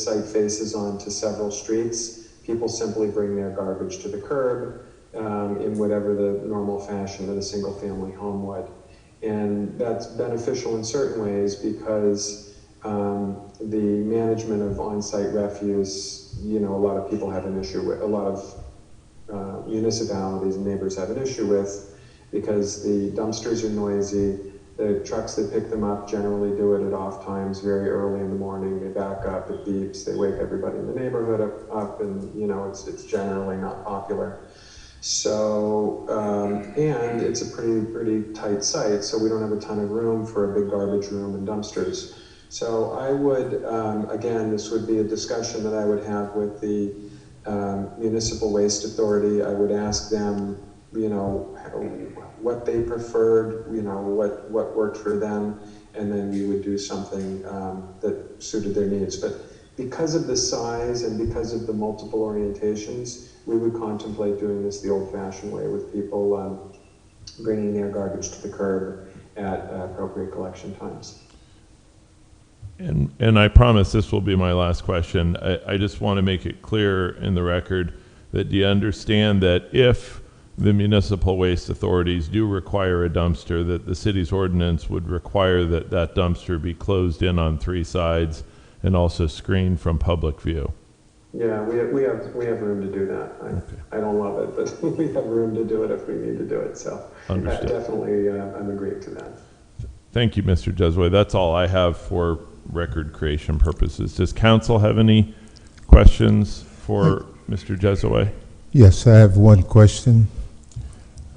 site faces onto several streets, people simply bring their garbage to the curb in whatever the normal fashion that a single-family home would. And that's beneficial in certain ways because the management of on-site refuse, a lot of people have an issue with, a lot of municipalities and neighbors have an issue with, because the dumpsters are noisy. The trucks that pick them up generally do it at off times, very early in the morning. They back up, it beeps, they wake everybody in the neighborhood up, and it's generally not popular. So, and it's a pretty tight site, so we don't have a ton of room for a big garbage room and dumpsters. So I would, again, this would be a discussion that I would have with the Municipal Waste Authority. I would ask them, what they preferred, what worked for them, and then we would do something that suited their needs. But because of the size and because of the multiple orientations, we would contemplate doing this the old-fashioned way, with people bringing their garbage to the curb at appropriate collection times. And I promise this will be my last question. I just want to make it clear in the record that do you understand that if the municipal waste authorities do require a dumpster, that the city's ordinance would require that that dumpster be closed in on 3 sides and also screened from public view? Yeah, we have room to do that. I don't love it, but we have room to do it if we need to do it. So definitely, I'm agreeing to that. Thank you, Mr. Jesway. That's all I have for record creation purposes. Does council have any questions for Mr. Jesway? Yes, I have one question.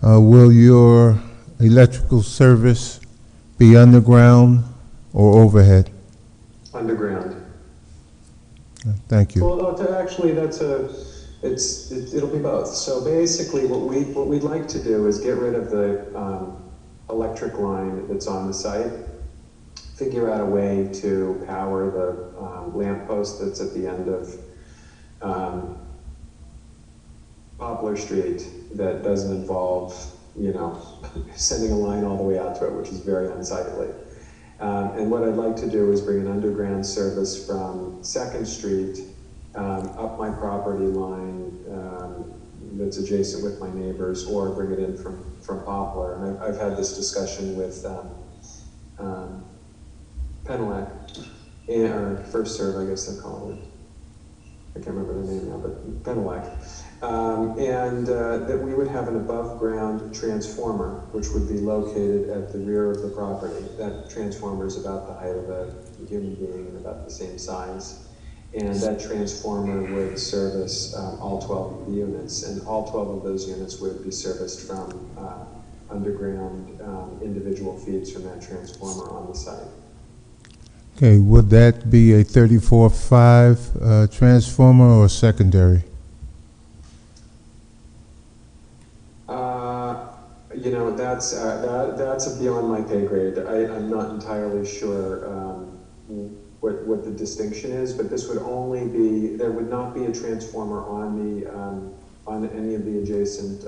Will your electrical service be underground or overhead? Underground. Thank you. Well, actually, it'll be both. So basically, what we'd like to do is get rid of the electric line that's on the site, figure out a way to power the lamp post that's at the end of Poplar Street that doesn't involve, sending a line all the way out to it, which is very unsightly. And what I'd like to do is bring an underground service from 2nd Street up my property line that's adjacent with my neighbors, or bring it in from Poplar. And I've had this discussion with Penelec, or First Serve, I guess they're called it. I can't remember the name now, but Penelec. And that we would have an above-ground transformer, which would be located at the rear of the property. That transformer is about the height of a human being and about the same size. And that transformer would service all 12 of the units, and all 12 of those units would be serviced from underground individual feeds from that transformer on the site. Okay, would that be a 34.5 transformer or secondary? That's beyond my pay grade. I'm not entirely sure what the distinction is, but this would only be, there would not be a transformer on any of the adjacent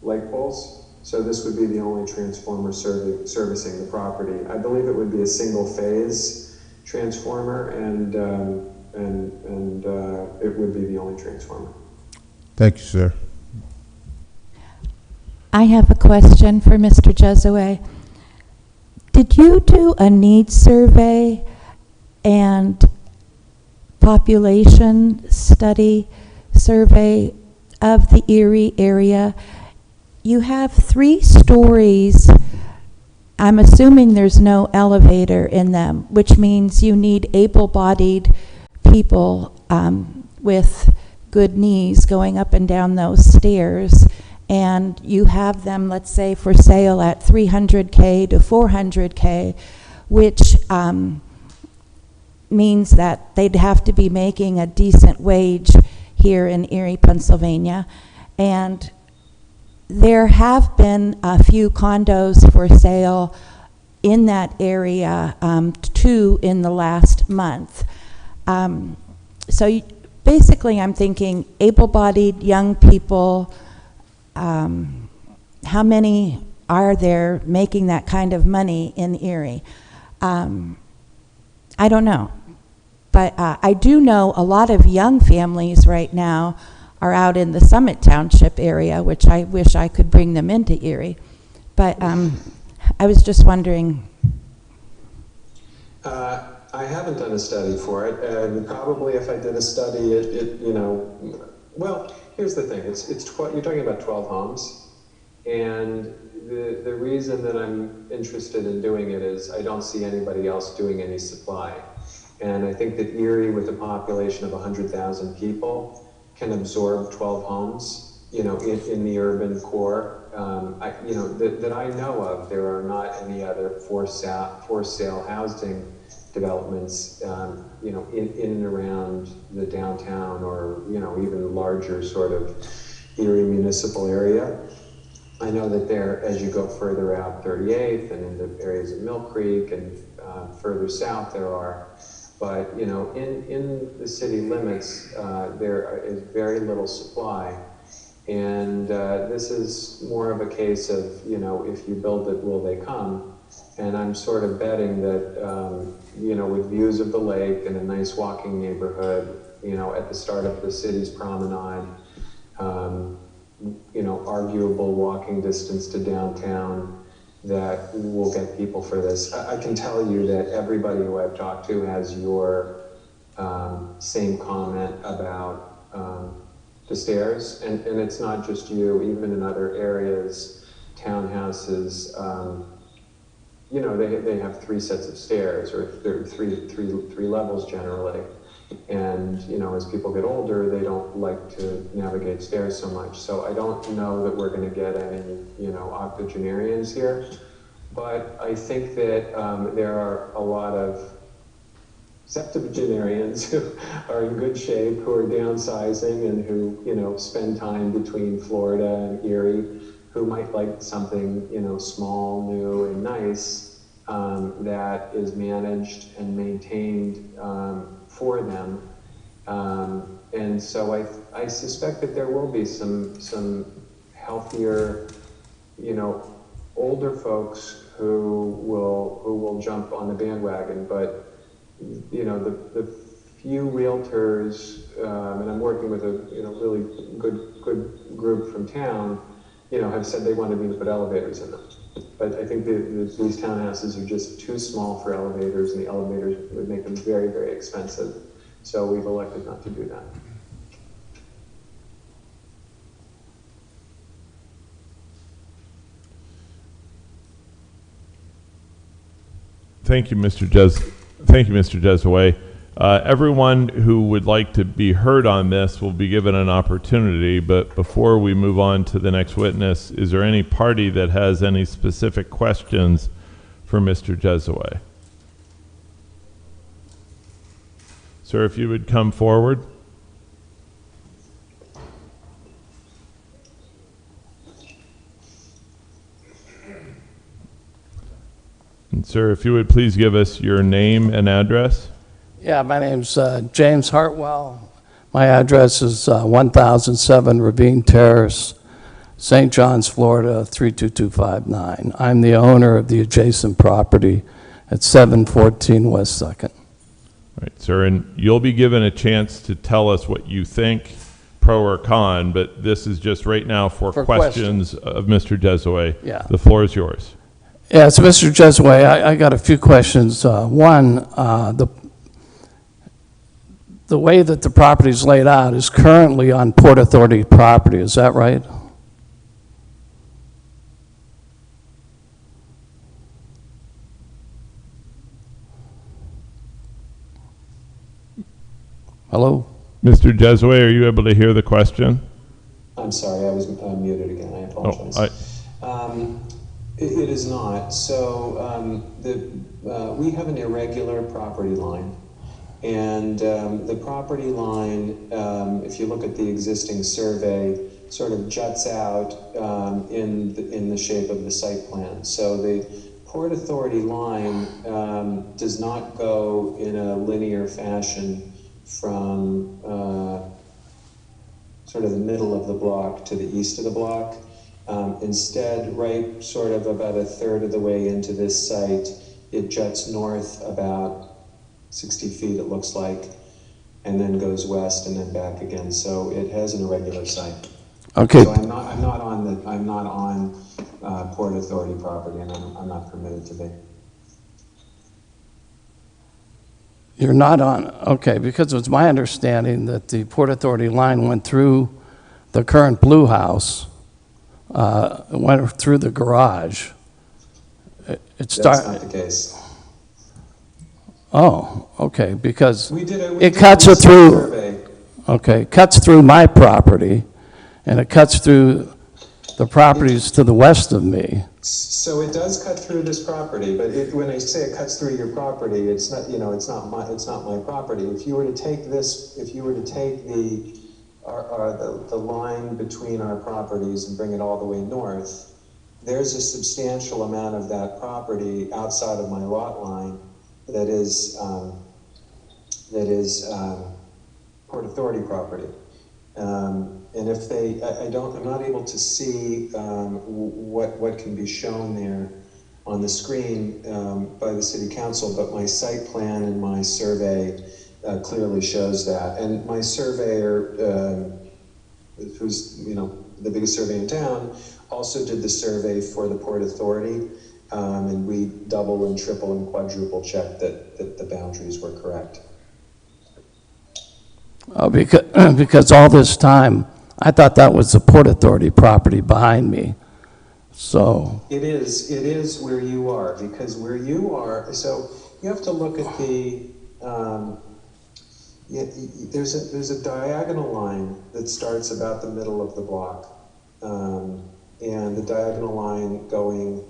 light poles. So this would be the only transformer servicing the property. I believe it would be a single phase transformer, and it would be the only transformer. Thank you, sir. I have a question for Mr. Jesaway. Did you do a needs survey and population study survey of the Erie area? You have 3 stories. I'm assuming there's no elevator in them, which means you need able-bodied people with good knees going up and down those stairs. And you have them, let's say, for sale at $300K to $400K, which means that they'd have to be making a decent wage here in Erie, Pennsylvania. And there have been a few condos for sale in that area, 2 in the last month. Basically, I'm thinking able-bodied young people, how many are there making that kind of money in Erie? I don't know. But I do know a lot of young families right now are out in the Summit Township area, which I wish I could bring them into Erie. But I was just wondering. I haven't done a study for it. Probably if I did a study, well, here's the thing. You're talking about 12 homes. And the reason that I'm interested in doing it is I don't see anybody else doing any supply. And I think that Erie, with a population of 100,000 people, can absorb 12 homes, in the urban core. That I know of, there are not any other for sale housing developments, in and around the downtown or, even larger sort of Erie municipal area. I know that there, as you go further out 38th and into areas of Mill Creek and further south there are, but in the city limits there is very little supply, and this is more of a case of if you build it, will they come? And I'm sort of betting that with views of the lake and a nice walking neighborhood, at the start of the city's promenade, arguable walking distance to downtown, that we'll get people for this. I can tell you that everybody who I've talked to has your same comment about the stairs, and it's not just you, even in other areas, townhouses, they have 3 sets of stairs, or three levels generally. And, as people get older, they don't like to navigate stairs so much. So I don't know that we're going to get any, octogenarians here. But I think that there are a lot of septuagenarians who are in good shape, who are downsizing, and who, spend time between Florida and Erie, who might like something, small, new, and nice, that is managed and maintained for them. And so I suspect that there will be some healthier, older folks who will jump on the bandwagon. But the few realtors, and I'm working with a really good group from town, have said they wanted me to put elevators in them. But I think these townhouses are just too small for elevators, and the elevators would make them very, very expensive. So we've elected not to do that. Thank you, Mr. Jesaway. Everyone who would like to be heard on this will be given an opportunity, but before we move on to the next witness, is there any party that has any specific questions for Mr. Jesaway? Sir, if you would come forward. And sir, if you would please give us your name and address. Yeah, my name's James Hartwell. My address is 1007 Ravine Terrace, St. John's, Florida, 32259. I'm the owner of the adjacent property at 714 West 2nd. All right, sir, and you'll be given a chance to tell us what you think, pro or con, but this is just right now for questions of Mr. Jesaway. Yeah. The floor is yours. Yeah, so Mr. Jesaway, I got a few questions. One, the way that the property is laid out is currently on Port Authority property, is that right? Hello? Mr. Jesaway, are you able to hear the question? I'm sorry, I was muted again. I apologize. It is not. So we have an irregular property line. And the property line, if you look at the existing survey, sort of juts out in the shape of the site plan. So Port Authority line does not go in a linear fashion from sort of the middle of the block to the east of the block. Instead, right sort of about a third of the way into this site, it juts north about 60 feet, it looks like, and then goes west and then back again. So it has an irregular site. Okay. So I'm not on Port Authority property, and I'm not permitted to be. You're not on, okay, because it was my understanding that the Port Authority line went through the current Blue House, went through the garage. That's not the case. Oh, okay, because We it did cuts a it through, survey. okay, cuts through my property, and it cuts through the properties to the west of me. So it does cut through this property, but when I say it cuts through your property, it's not, it's not my property. If you were to take the line between our properties and bring it all the way north, there's a substantial amount of that property outside of my lot line that is Port Authority property. And if I'm not able to see what can be shown there on the screen by the city council, but my site plan and my survey clearly shows that. And my surveyor, who's the biggest survey in town, also did the survey for the Port Authority, and we double and triple and quadruple checked that the boundaries were correct. Because all this time, I thought that was the Port Authority property behind me. So It is where you are, because where you are, so you have to look at the, there's a diagonal line that starts about the middle of the block. And the diagonal line going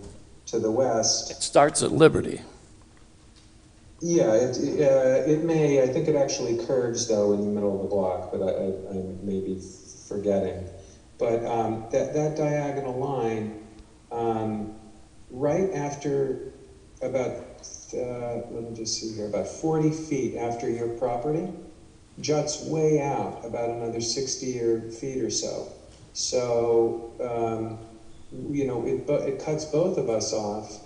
to the west. it starts at Liberty. Yeah, it may, I think it actually curves though in the middle of the block, but I may be forgetting. But that diagonal line, right after about, let me just see here, about 40 feet after your property, juts way out about another 60 feet or so. So, it cuts both of us off,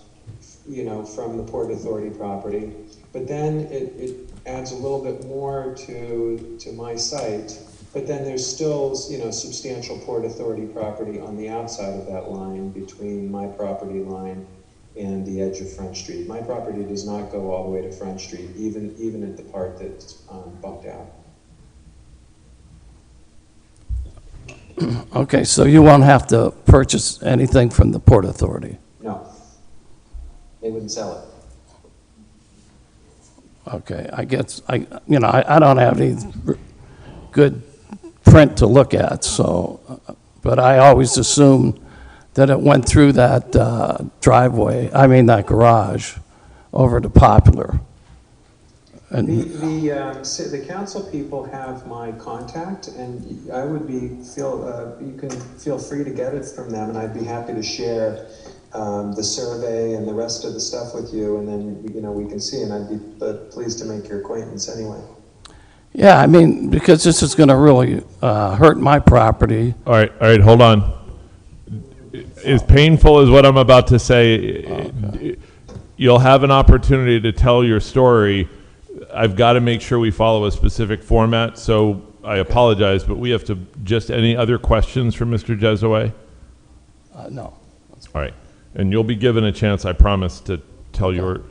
from the Port Authority property, but then it adds a little bit more to my site, but then there's still, substantial Port Authority property on the outside of that line between my property line and the edge of Front Street. My property does not go all the way to Front Street, even at the part that's bumped out. Okay, so you won't have to purchase anything from the Port Authority? No, they wouldn't sell it. Okay, I guess, I don't have any good print to look at, so, but I always assumed that it went through that that garage over to Popular. And The council people have my contact, and I would you can feel free to get it from them, and I'd be happy to share the survey and the rest of the stuff with you, and then we can see, and I'd be pleased to make your acquaintance anyway. yeah, because this is going to really hurt my property. All right, hold on. As painful as what I'm about to say, you'll have an opportunity to tell your story. I've got to make sure we follow a specific format, so I apologize, but we have to, any other questions for Mr. Jesaway? No. All right, and you'll be given a chance, I promise, to tell your...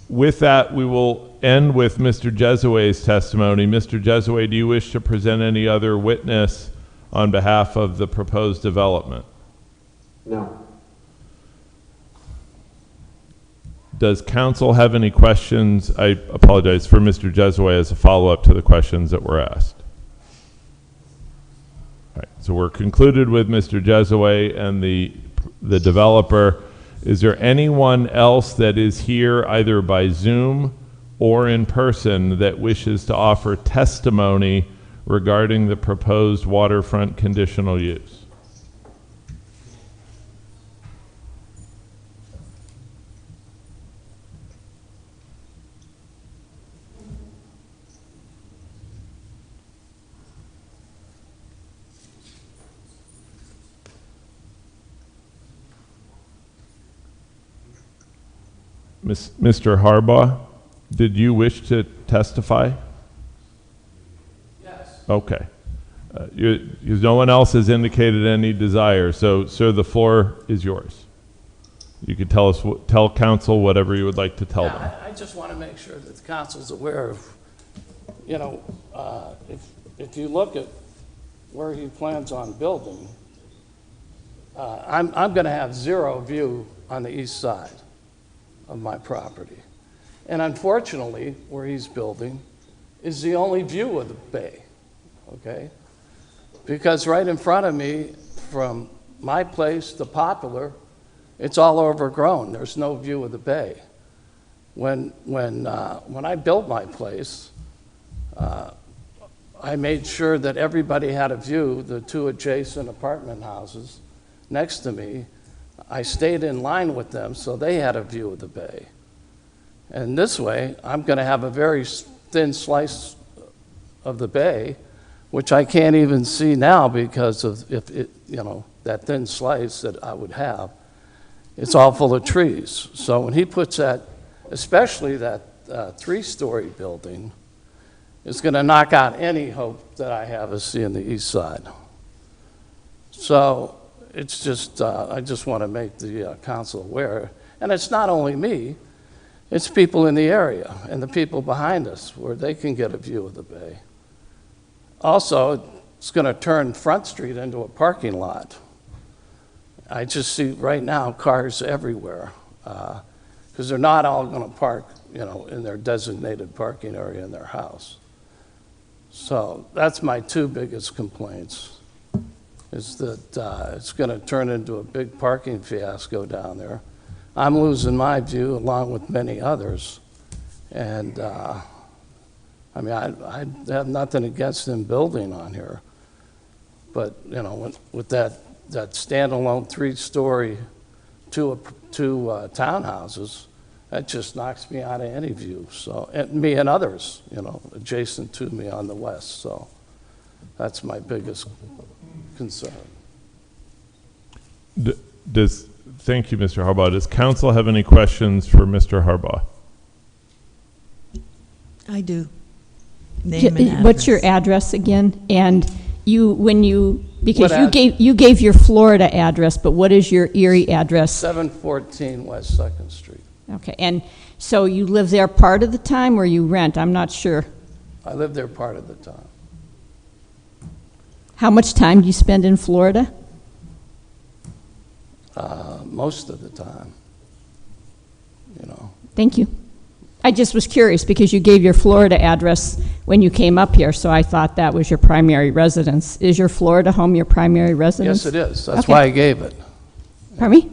with that, we will end with Mr. Jesaway's testimony. Mr. Jesaway, do you wish to present any other witness on behalf of the proposed development? No. Does council have any questions? I apologize for Mr. Jesaway as a follow-up to the questions that were asked. All right, so we're concluded with Mr. Jesaway and the developer. Is there anyone else that is here either by Zoom or in person that wishes to offer testimony regarding the proposed waterfront conditional use? Mr. Harbaugh, did you wish to testify? Yes. Okay. Because no one else has indicated any desire, so sir, the floor is yours. You can tell council whatever you would like to tell them. I just want to make sure that the council's aware of, you know, if you look at where he plans on building, I'm going to have zero view on the east side of my property. And unfortunately, where he's building is the only view of the bay, okay? Because right in front of me, from my place to Popular, it's all overgrown. There's no view of the bay. When I built my place, I made sure that everybody had a view, the two adjacent apartment houses next to me. I stayed in line with them so they had a view of the bay. And this way, I'm going to have a very thin slice of the bay, which I can't even see now because of that thin slice that I would have. It's all full of trees. So when he puts that, especially that three-story building, it's going to knock out any hope that I have of seeing the east side. So it's just, I just want to make the council aware. And it's not only me, it's people in the area and the people behind us where they can get a view of the bay. Also, it's going to turn Front Street into a parking lot. I just see right now cars everywhere because they're not all going to park, in their designated parking area in their house. So that's my two biggest complaints, is that it's going to turn into a big parking fiasco down there. I'm losing my view along with many others. And I have nothing against them building on here. But, with that standalone three-story, two townhouses, that just knocks me out of any view. So, and me and others, adjacent to me on the west. So that's my biggest concern. Thank you, Mr. Harbaugh. Does council have any questions for Mr. Harbaugh? I do. Name and address. What's your address again? And because What you gave your Florida address, but what is your Erie address? 714 West 2nd Street. Okay, and so you live there part of the time or you rent? I'm not sure. I live there part of the time. How much time do you spend in Florida? Most of the time, Thank you. I just was curious because you gave your Florida address when you came up here, so I thought that was your primary residence. Is your Florida home your primary residence? Yes, it is. That's Okay. why I gave it. Pardon me?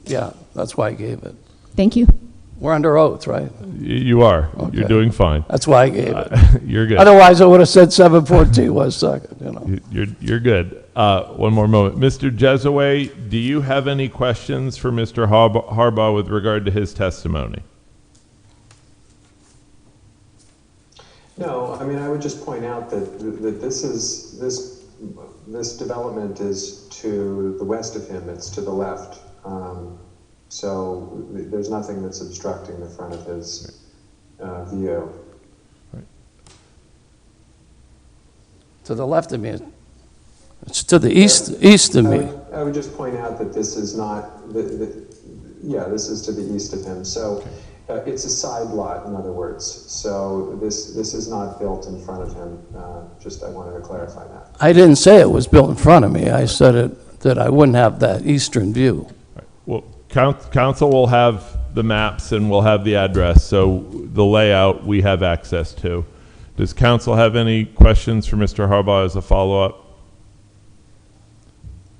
Yeah, that's why I gave it. Thank you. We're under oath, right? You are. Okay. You're doing fine. That's why I gave it. You're good. Otherwise, I would have said 714 West 2nd, You're good. One more moment. Mr. Jesaway, do you have any questions for Mr. Harbaugh with regard to his testimony? No, I would just point out that this development is to the west of him. It's to the left. So there's nothing that's obstructing the front of his view. Right. To the left of me, it's to the east of me. I would just point out that this is not, this is to the east of him. So it's a side lot, in other words. So this is not built in front of him. I wanted to clarify that. I didn't say it was built in front of me. I said that I wouldn't have that eastern view. Right. Well, council will have the maps and we'll have the address, so the layout we have access to. Does council have any questions for Mr. Harbaugh as a follow-up?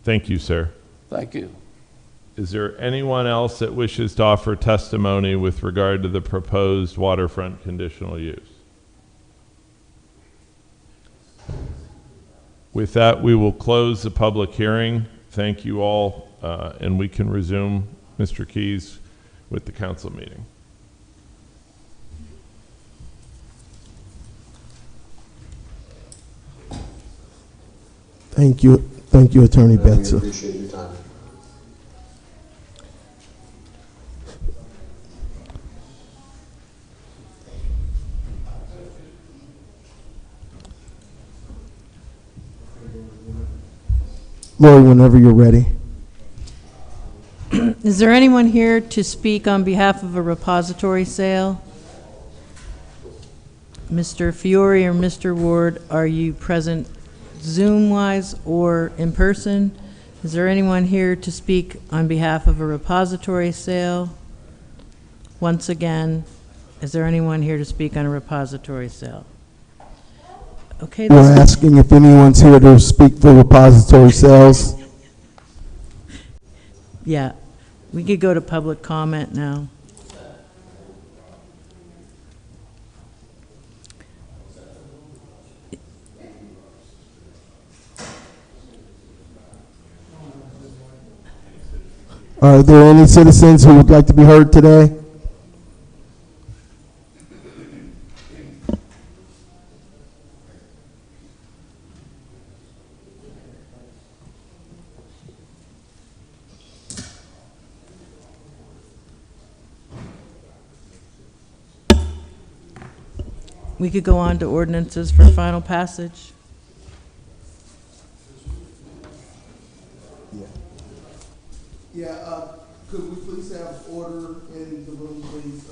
Thank you, sir. Thank you. Is there anyone else that wishes to offer testimony with regard to the proposed waterfront conditional use? With that, we will close the public hearing. Thank you all, and we can resume, Mr. Keys, with the council meeting. Thank you, Attorney We Betzel. appreciate your time. Lori, whenever you're ready. Is there anyone here to speak on behalf of a repository sale? Mr. Fiore or Mr. Ward, are you present Zoom-wise or in person? Is there anyone here to speak on behalf of a repository sale? Once again, is there anyone here to speak on a repository sale? Okay. We're asking if anyone's here to speak for repository sales. Yeah, we could go to public comment now. Are there any citizens who would like to be heard today? We could go on to ordinances for final passage. Yeah, could we please have order in the room, please?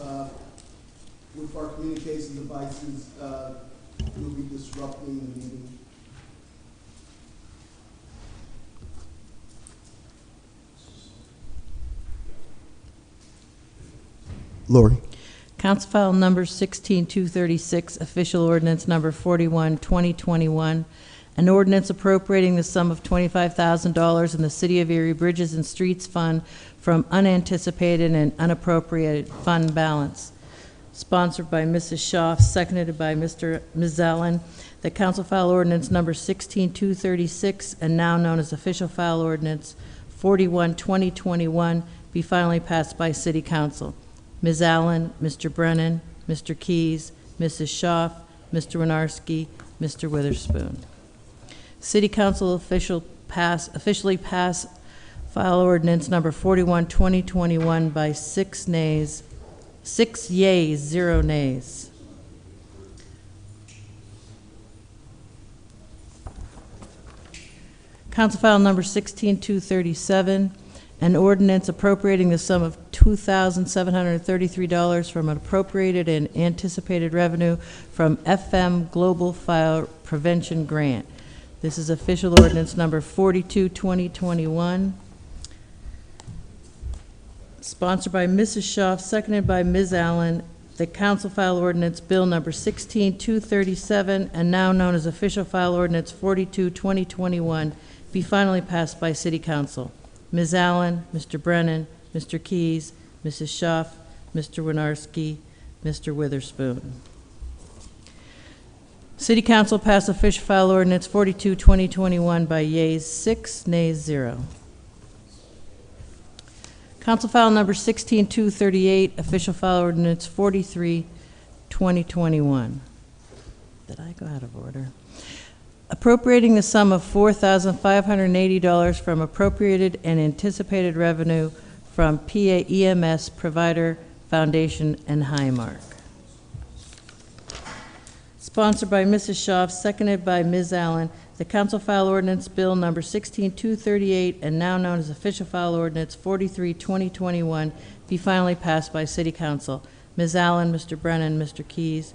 With our communication devices, we'll be disrupting the meeting. Lori. Council file number 16236, official ordinance number 41, 2021, an ordinance appropriating the sum of $25,000 in the City of Erie Bridges and Streets Fund from unanticipated and unappropriated fund balance. Sponsored by Mrs. Schaaf, seconded by Ms. Allen. The council file ordinance number 16236, and now known as official file ordinance 41, 2021, be finally passed by City Council. Ms. Allen, Mr. Brennan, Mr. Keys, Mrs. Schaaf, Mr. Winarski, Mr. Witherspoon. City Council officially pass file ordinance number 41, 2021 by 6 yeas, 0 nays. Council file number 16237, an ordinance appropriating the sum of $2,733 from an appropriated and anticipated revenue from FM Global Fire Prevention Grant. This is official ordinance number 42, 2021. Sponsored by Mrs. Schaaf, seconded by Ms. Allen. The council file ordinance bill number 16237, and now known as official file ordinance 42, 2021, be finally passed by City Council. Ms. Allen, Mr. Brennan, Mr. Keys, Mrs. Schaaf, Mr. Winarski, Mr. Witherspoon. City Council passed official file ordinance 42, 2021 by yeas 6, nays 0. Council file number 16238, official file ordinance 43, 2021. Did I go out of order? Appropriating the sum of $4,580 from appropriated and anticipated revenue from PA EMS Provider Foundation and Highmark. Sponsored by Mrs. Schaaf, seconded by Ms. Allen, the council file ordinance bill number 16238, and now known as official file ordinance 43, 2021, be finally passed by City Council. Ms. Allen, Mr. Brennan, Mr. Keys,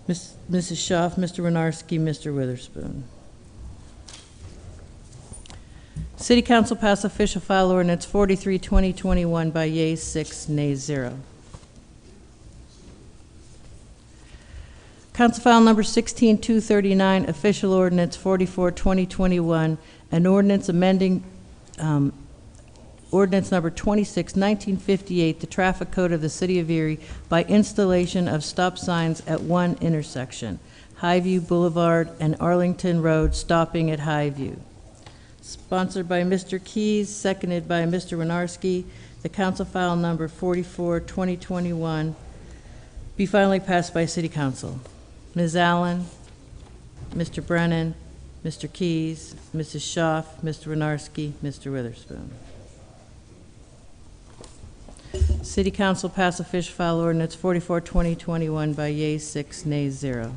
Mrs. Schaaf, Mr. Winarski, Mr. Witherspoon. City Council passed official file ordinance 43, 2021 by yeas 6, nays 0. Council file number 16239, official ordinance 44, 2021, an ordinance amending ordinance number 26, 1958, the traffic code of the City of Erie by installation of stop signs at one intersection, Highview Boulevard and Arlington Road, stopping at Highview. Sponsored by Mr. Keys, seconded by Mr. Winarski, the council file number 44, 2021, be finally passed by City Council. Ms. Allen, Mr. Brennan, Mr. Keys, Mrs. Schaaf, Mr. Winarski, Mr. Witherspoon. City Council passed official file ordinance 44, 2021 by yeas 6, nays 0.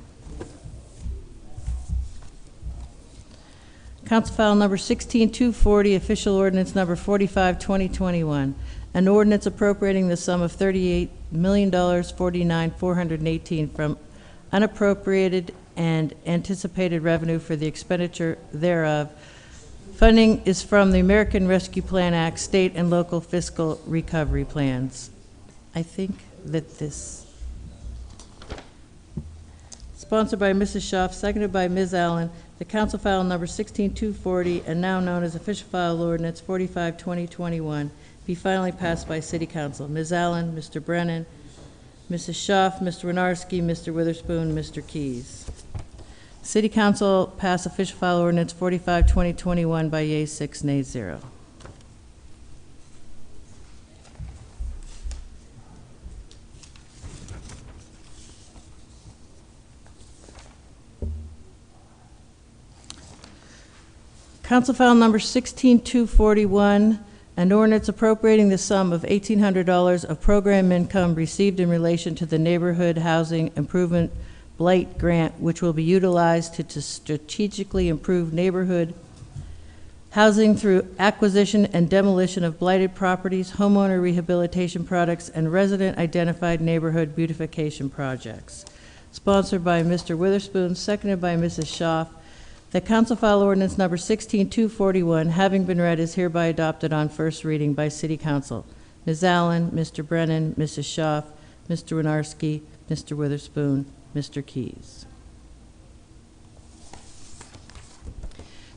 Council File Number 16240, Official Ordinance Number 45, 2021. An ordinance appropriating the sum of $38,049,418 from unappropriated and anticipated revenue for the expenditure thereof. Funding is from the American Rescue Plan Act, state and local fiscal recovery plans. I think that this, sponsored by Mrs. Schaaf, seconded by Ms. Allen, the Council File Number 16240, and now known as Official File Ordinance 45, 2021, be finally passed by City Council. Ms. Allen, Mr. Brennan, Mrs. Schaaf, Mr. Winarski, Mr. Witherspoon, Mr. Keys. City Council pass Official File Ordinance 45, 2021 by yeas 6, nays 0. Council File Number 16241, an ordinance appropriating the sum of $1,800 of program income received in relation to the Neighborhood Housing Improvement Blight Grant, which will be utilized to strategically improve neighborhood housing through acquisition and demolition of blighted properties, homeowner rehabilitation products, and resident-identified neighborhood beautification projects. Sponsored by Mr. Witherspoon, seconded by Mrs. Schaaf. The Council File Ordinance Number 16241, having been read, is hereby adopted on first reading by City Council. Ms. Allen, Mr. Brennan, Mrs. Schaaf, Mr. Winarski, Mr. Witherspoon, Mr. Keys.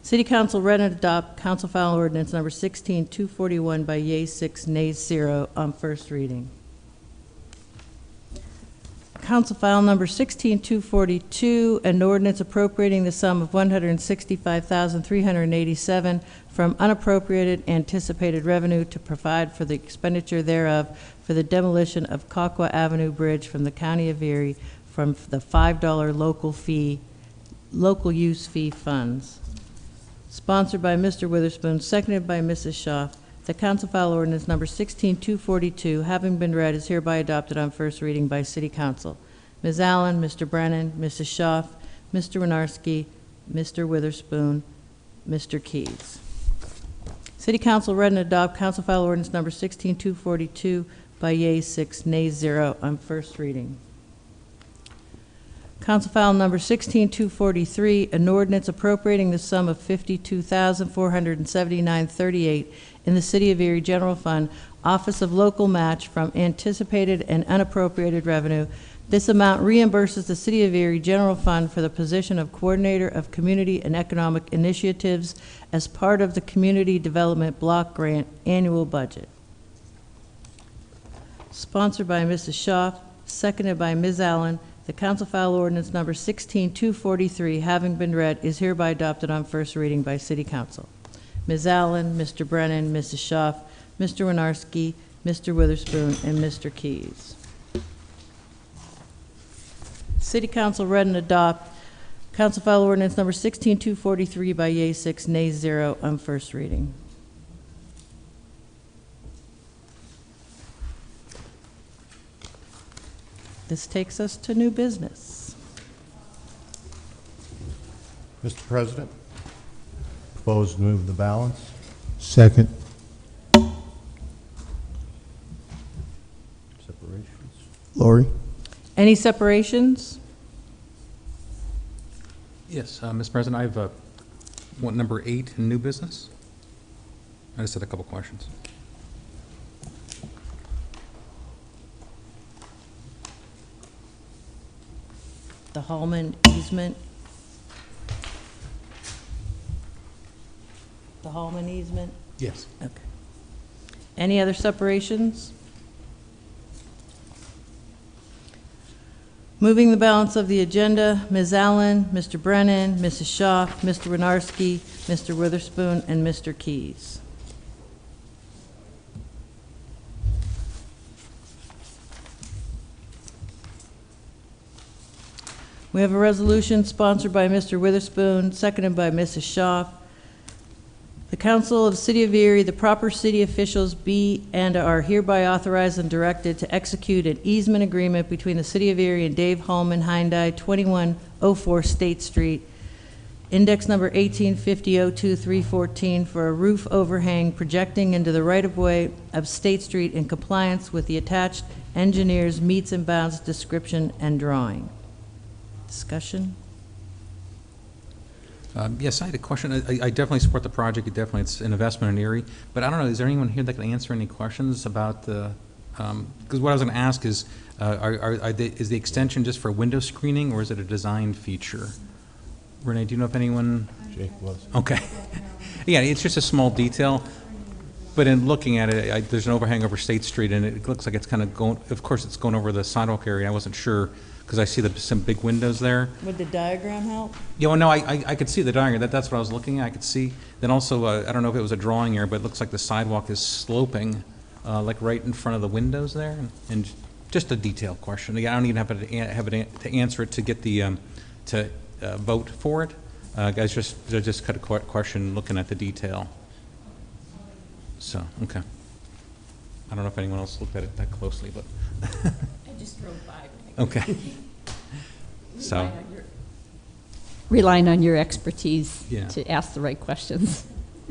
City Council read and adopt Council File Ordinance Number 16241 by yeas 6, nays 0 on first reading. Council File Number 16242, an ordinance appropriating the sum of $165,387 from unappropriated anticipated revenue to provide for the expenditure thereof for the demolition of Cauqua Avenue Bridge from the County of Erie from the $5 local use fee funds. Sponsored by Mr. Witherspoon, seconded by Mrs. Schaaf. The Council File Ordinance Number 16242, having been read, is hereby adopted on first reading by City Council. Ms. Allen, Mr. Brennan, Mrs. Schaaf, Mr. Winarski, Mr. Witherspoon, Mr. Keys. City Council read and adopt Council File Ordinance Number 16242 by yeas 6, nays 0 on first reading. Council File Number 16243, an ordinance appropriating the sum of $52,479.38 in the City of Erie General Fund, Office of Local Match from anticipated and unappropriated revenue. This amount reimburses the City of Erie General Fund for the position of Coordinator of Community and Economic Initiatives as part of the Community Development Block Grant annual budget. Sponsored by Mrs. Schaaf, seconded by Ms. Allen. The Council File Ordinance Number 16243, having been read, is hereby adopted on first reading by City Council. Ms. Allen, Mr. Brennan, Mrs. Schaaf, Mr. Winarski, Mr. Witherspoon, and Mr. Keys. City Council read and adopt Council File Ordinance Number 16243 by yeas 6, nays 0 on first reading. This takes us to new business. Mr. President, propose to move the balance. Second. Separations. Lori? Any separations? Yes, Mr. President, I have one number 8 in new business. I just had a couple questions. The Hallman easement. The Hallman easement? Yes. Okay. Any other separations? Moving the balance of the agenda, Ms. Allen, Mr. Brennan, Mrs. Schaaf, Mr. Winarski, Mr. Witherspoon, and Mr. Keys. We have a resolution sponsored by Mr. Witherspoon, seconded by Mrs. Schaaf. The Council of the City of Erie, the proper city officials be and are hereby authorized and directed to execute an easement agreement between the City of Erie and Dave Hallman Hyundai, 2104 State Street, Index number 185002314 for a roof overhang projecting into the right-of-way of State Street in compliance with the attached engineer's meets and bounds description and drawing. Discussion? Yes, I had a question. I definitely support the project. It's an investment in Erie. But I don't know, is there anyone here that can answer any questions about the, because what I was going to ask is, is the extension just for window screening, or is it a design feature? Renee, do you know if anyone? Jake was. Okay. Yeah, it's just a small detail. But in looking at it, there's an overhang over State Street, and it looks like it's kind of going, of course, it's going over the sidewalk area. I wasn't sure, because I see some big windows there. Would the diagram help? Yeah, well, no, I could see the diagram. That's what I was looking at. I could see. Then also, I don't know if it was a drawing error, but it looks like the sidewalk is sloping, like right in front of the windows there. And just a detailed question. Again, I don't even have to answer it to get the vote for it. Guys, just cut a question looking at the detail. So, okay. I don't know if anyone else looked at it that closely, but. I just drove by. Okay. So. Relying on your expertise Yeah. to ask the right questions.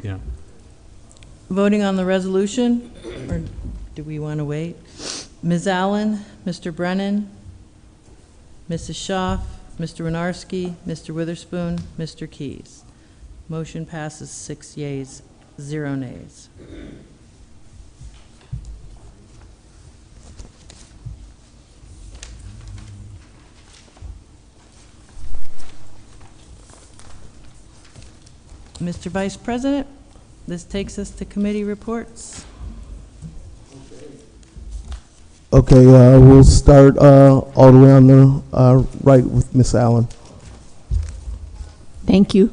Yeah. Voting on the resolution, or do we want to wait? Ms. Allen, Mr. Brennan, Mrs. Schaaf, Mr. Winarski, Mr. Witherspoon, Mr. Keys. Motion passes 6 yeas, 0 nays. Mr. Vice President, this takes us to committee reports. Okay, we'll start all the way on the right with Miss Allen. Thank you.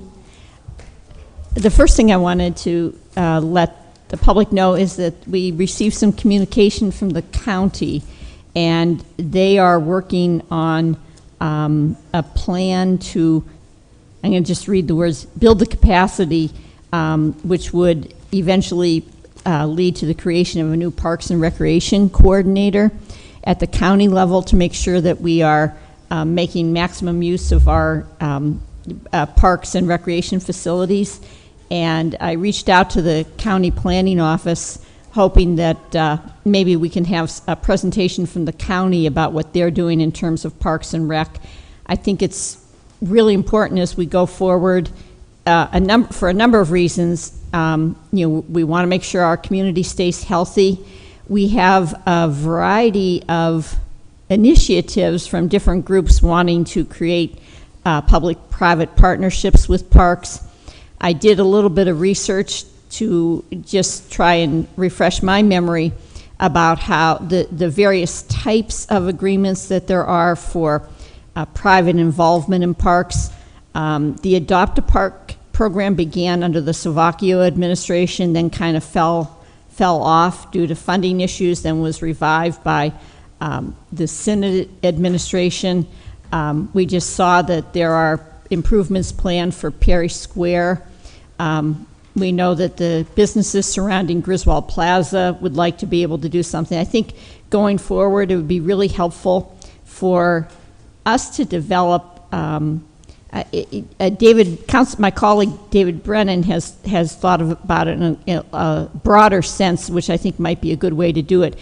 The first thing I wanted to let the public know is that we received some communication from the county, and they are working on a plan to, I'm going to just read the words, build the capacity, which would eventually lead to the creation of a new Parks and Recreation coordinator at the county level to make sure that we are making maximum use of our parks and recreation facilities. And I reached out to the county planning office hoping that maybe we can have a presentation from the county about what they're doing in terms of parks and rec. I think it's really important as we go forward for a number of reasons. We want to make sure our community stays healthy. We have a variety of initiatives from different groups wanting to create public-private partnerships with parks. I did a little bit of research to just try and refresh my memory about how the various types of agreements that there are for private involvement in parks. The Adopt a Park program began under the Savacchio administration, then kind of fell off due to funding issues, then was revived by the Senate administration. We just saw that there are improvements planned for Perry Square. We know that the businesses surrounding Griswold Plaza would like to be able to do something. I think going forward, it would be really helpful for us to develop. My colleague David Brennan has thought about it in a broader sense, which I think might be a good way to do it.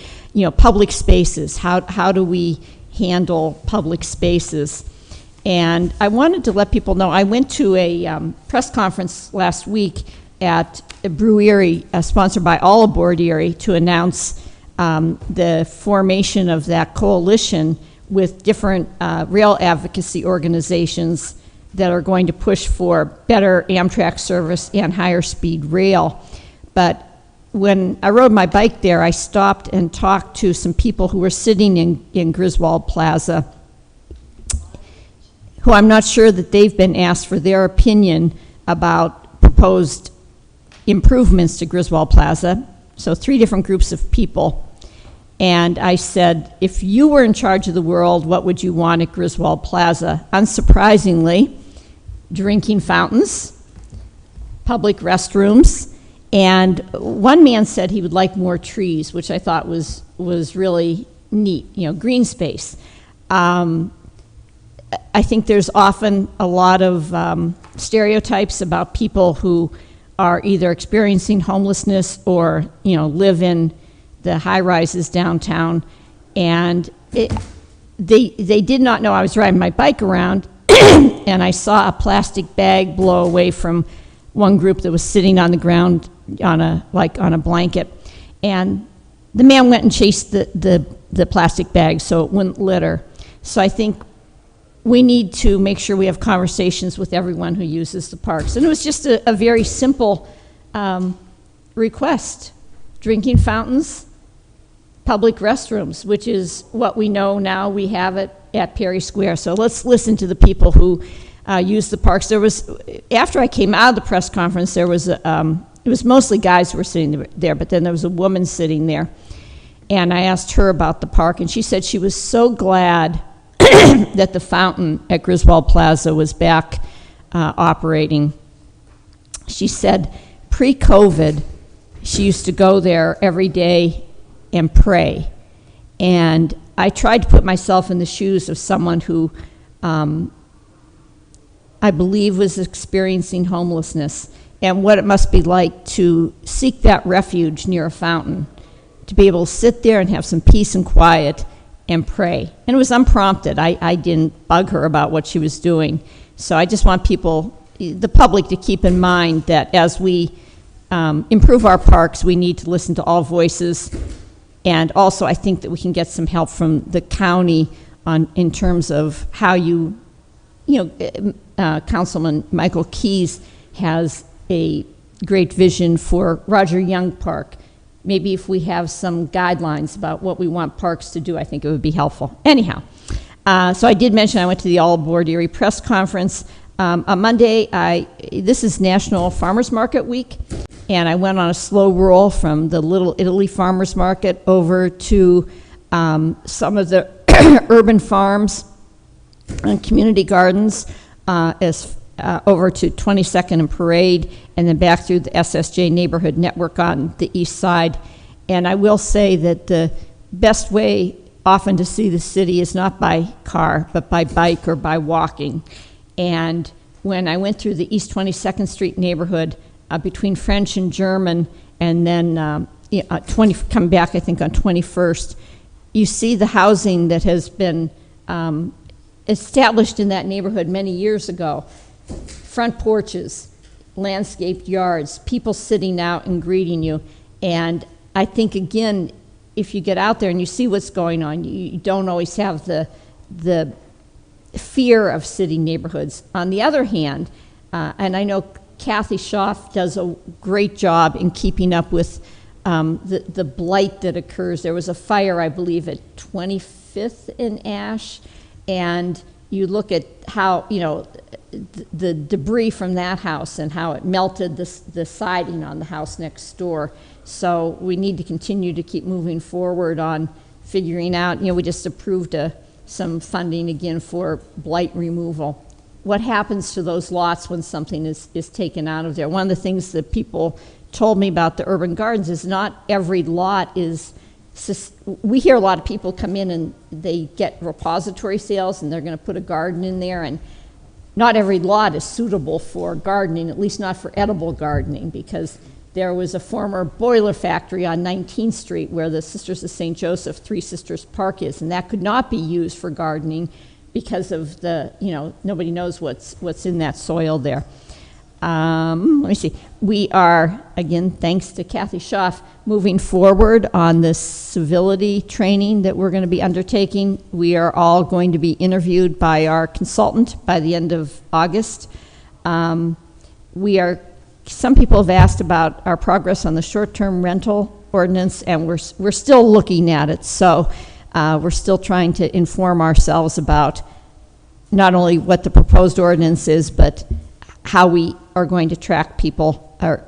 Public spaces. How do we handle public spaces? And I wanted to let people know, I went to a press conference last week at Erie, sponsored by All Aboard Erie, to announce the formation of that coalition with different rail advocacy organizations that are going to push for better Amtrak service and higher speed rail. But when I rode my bike there, I stopped and talked to some people who were sitting in Griswold Plaza, who I'm not sure that they've been asked for their opinion about proposed improvements to Griswold Plaza. So 3 different groups of people. And I said, if you were in charge of the world, what would you want at Griswold Plaza? Unsurprisingly, drinking fountains, public restrooms, and one man said he would like more trees, which I thought was really neat, green space. I think there's often a lot of stereotypes about people who are either experiencing homelessness or, you know, live in the high-rises downtown. And they did not know I was riding my bike around, and I saw a plastic bag blow away from one group that was sitting on the ground on a blanket. And the man went and chased the plastic bag so it wouldn't litter. So I think we need to make sure we have conversations with everyone who uses the parks. And it was just a very simple request. Drinking fountains, public restrooms, which is what we know now we have it at Perry Square. So let's listen to the people who use the parks. There was, after I came out of the press conference, there was, it was mostly guys who were sitting there, but then there was a woman sitting there. And I asked her about the park, and she said she was so glad that the fountain at Griswold Plaza was back operating. She said pre-COVID, she used to go there every day and pray. And I tried to put myself in the shoes of someone who I believe was experiencing homelessness, and what it must be like to seek that refuge near a fountain, to be able to sit there and have some peace and quiet and pray. And it was unprompted. I didn't bug her about what she was doing. So I just want people, the public, to keep in mind that as we improve our parks, we need to listen to all voices. And also, I think that we can get some help from the county in terms of how Councilman Michael Keyes has a great vision for Roger Young Park. Maybe if we have some guidelines about what we want parks to do, I think it would be helpful. Anyhow, so I did mention I went to the All Aboard Erie press conference. On Monday, this is National Farmers Market Week, and I went on a slow roll from the Little Italy Farmers Market over to some of the urban farms and community gardens, over to 22nd and Parade, and then back through the SSJ Neighborhood Network on the east side. And I will say that the best way often to see the city is not by car, but by bike or by walking. And when I went through the East 22nd Street neighborhood between French and German, and then come back, I think, on 21st, you see the housing that has been established in that neighborhood many years ago. Front porches, landscaped yards, people sitting out and greeting you. And I think, again, if you get out there and you see what's going on, you don't always have the fear of city neighborhoods. On the other hand, and I know Kathy Schaaf does a great job in keeping up with the blight that occurs. There was a fire, I believe, at 25th in Ash, and you look at how, the debris from that house and how it melted the siding on the house next door. So we need to continue to keep moving forward on figuring out, we just approved some funding again for blight removal. What happens to those lots when something is taken out of there? One of the things that people told me about the urban gardens is not every lot is, we hear a lot of people come in and they get repository sales and they're going to put a garden in there, and not every lot is suitable for gardening, at least not for edible gardening, because there was a former boiler factory on 19th Street where the Sisters of St. Joseph Three Sisters Park is, and that could not be used for gardening because of the, nobody knows what's in that soil there. Let me see. We are, again, thanks to Kathy Schaaf, moving forward on this civility training that we're going to be undertaking. We are all going to be interviewed by our consultant by the end of August. Some people have asked about our progress on the short-term rental ordinance, and we're still looking at it. So we're still trying to inform ourselves about not only what the proposed ordinance is, but how we are going to track people or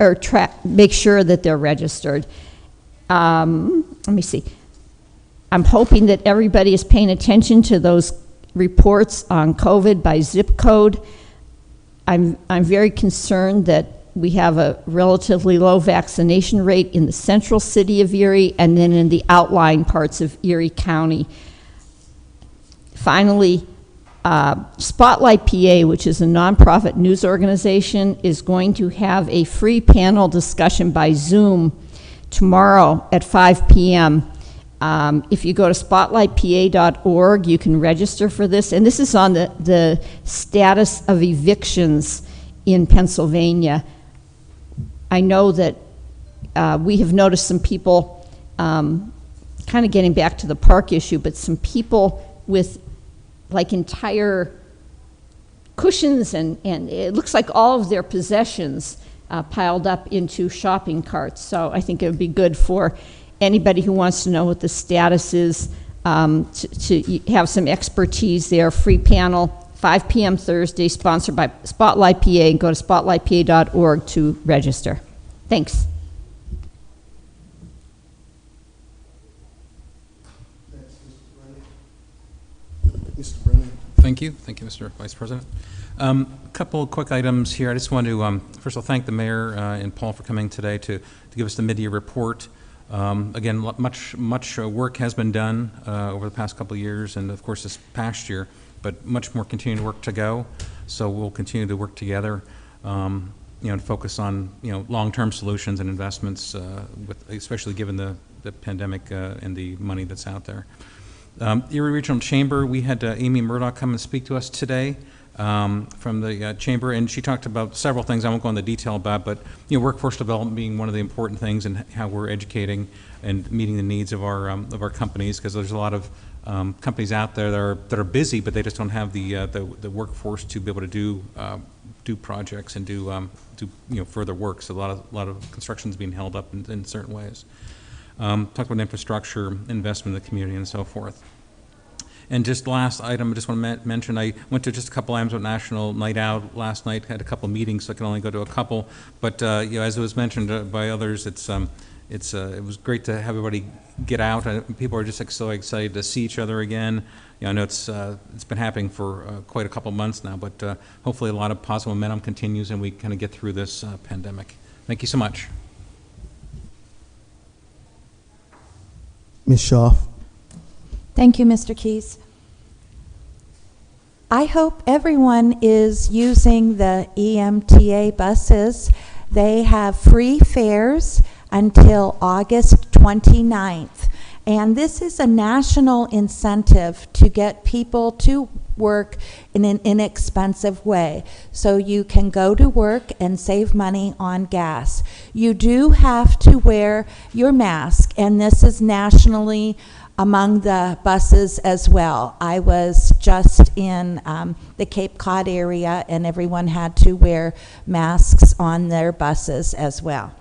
make sure that they're registered. Let me see. I'm hoping that everybody is paying attention to those reports on COVID by zip code. I'm very concerned that we have a relatively low vaccination rate in the central city of Erie and then in the outlying parts of Erie County. Finally, Spotlight PA, which is a nonprofit news organization, is going to have a free panel discussion by Zoom tomorrow at 5 p.m. If you go to spotlightpa.org, you can register for this. And this is on the status of evictions in Pennsylvania. I know that we have noticed some people, kind of getting back to the park issue, but some people with like entire cushions and it looks like all of their possessions piled up into shopping carts. So I think it would be good for anybody who wants to know what the status is to have some expertise there. Free panel, 5 p.m. Thursday, sponsored by Spotlight PA. And go to spotlightpa.org to register. Thanks. Mr. Brennan. Thank you, Mr. Vice President. A couple of quick items here. I just want to, first of all, thank the mayor and Paul for coming today to give us the mid-year report. Again, much work has been done over the past couple of years, and of course this past year, but much more continued work to go. So we'll continue to work together, and focus on long-term solutions and investments, especially given the pandemic and the money that's out there. Erie Regional Chamber, we had Amy Murdoch come and speak to us today from the chamber, and she talked about several things I won't go into detail about, but workforce development being one of the important things and how we're educating and meeting the needs of our companies, because there's a lot of companies out there that are busy, but they just don't have the workforce to be able to do projects and do further work. So a lot of construction is being held up in certain ways. Talked about infrastructure, investment in the community, and so forth. And just last item, I just want to mention, I went to just a couple items with National Night Out last night, had a couple meetings, so I can only go to a couple. But as it was mentioned by others, it was great to have everybody get out. People are just so excited to see each other again. I know it's been happening for quite a couple months now, but hopefully a lot of positive momentum continues and we kind of get through this pandemic. Thank you so much. Ms. Schaaf. Thank you, Mr. Keys. I hope everyone is using the EMTA buses. They have free fares until August 29th. And this is a national incentive to get people to work in an inexpensive way. So you can go to work and save money on gas. You do have to wear your mask, and this is nationally among the buses as well. I was just in the Cape Cod area, and everyone had to wear masks on their buses as well.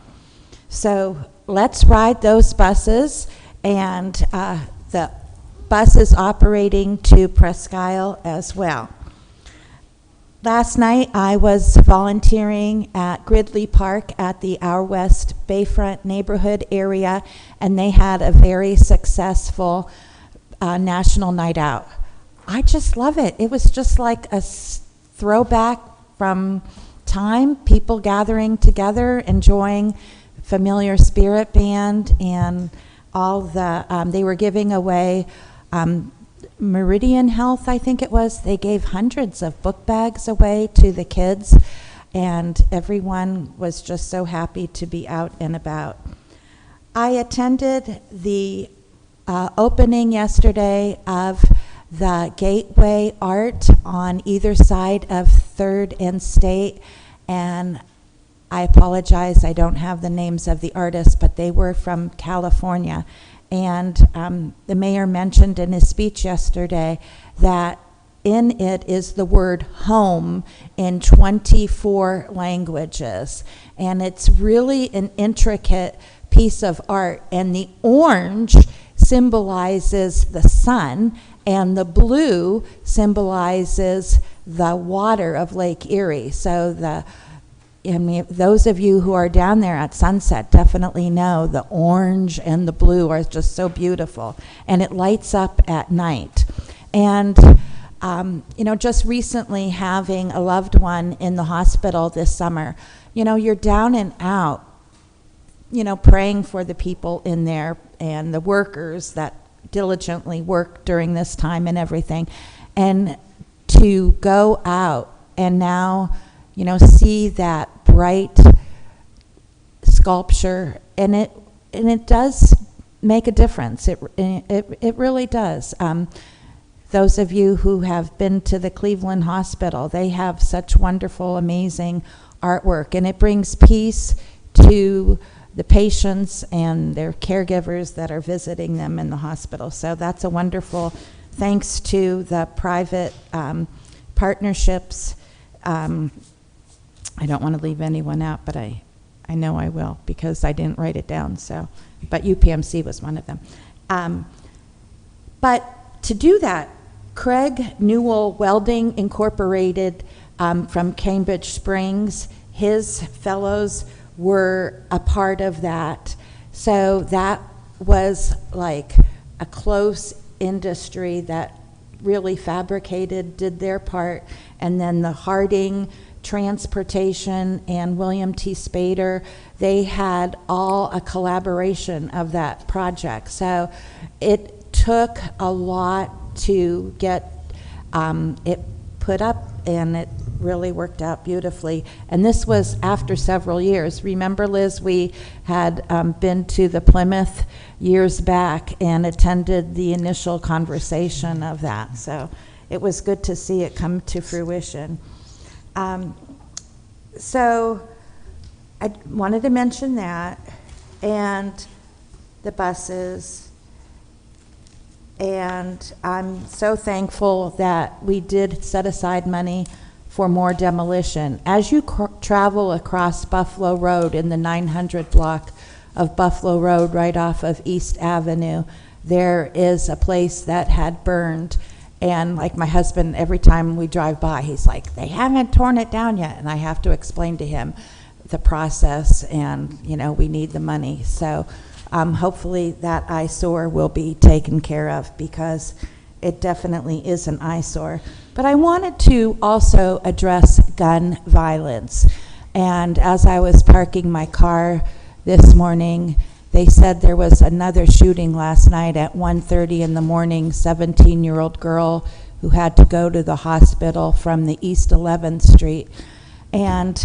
So let's ride those buses, and the buses operating to Presque Isle as well. Last night I was volunteering at Gridley Park at the Our West Bayfront neighborhood area, and they had a very successful National Night Out. I just love it. It was just like a throwback from time, people gathering together, enjoying Familiar Spirit Band, and all the, they were giving away Meridian Health, I think it was. They gave hundreds of book bags away to the kids, and everyone was just so happy to be out and about. I attended the opening yesterday of the Gateway Art on either side of 3rd and State, and I apologize, I don't have the names of the artists, but they were from California. And the mayor mentioned in his speech yesterday that in it is the word home in 24 languages. And it's really an intricate piece of art. And the orange symbolizes the sun, and the blue symbolizes the water of Lake Erie. So those of you who are down there at sunset definitely know the orange and the blue are just so beautiful, and it lights up at night. And just recently having a loved one in the hospital this summer, you're down and out, praying for the people in there and the workers that diligently work during this time and everything. And to go out and now, you know, see that bright sculpture, and it does make a difference. It really does. Those of you who have been to the Cleveland Hospital, they have such wonderful, amazing artwork, and it brings peace to the patients and their caregivers that are visiting them in the hospital. So that's a wonderful, thanks to the private partnerships. I don't want to leave anyone out, but I know I will because I didn't write it down. So, but UPMC was one of them. But to do that, Craig Newell Welding Incorporated from Cambridge Springs, his fellows were a part of that. So that was like a close industry that really fabricated, did their part, and then the Harding Transportation and William T. Spader, they had all a collaboration of that project. So it took a lot to get it put up, and it really worked out beautifully. And this was after several years. Remember, Liz, we had been to the Plymouth years back and attended the initial conversation of that. So it was good to see it come to fruition. So I wanted to mention that, and the buses. And I'm so thankful that we did set aside money for more demolition. As you travel across Buffalo Road in the 900 block of Buffalo Road right off of East Avenue, there is a place that had burned. And like my husband, every time we drive by, he's like, they haven't torn it down yet. And I have to explain to him the process, and you know, we need the money. So hopefully that eyesore will be taken care of, because it definitely is an eyesore. But I wanted to also address gun violence. And as I was parking my car this morning, they said there was another shooting last night at 1:30 in the morning, 17-year-old girl who had to go to the hospital from the East 11th Street. And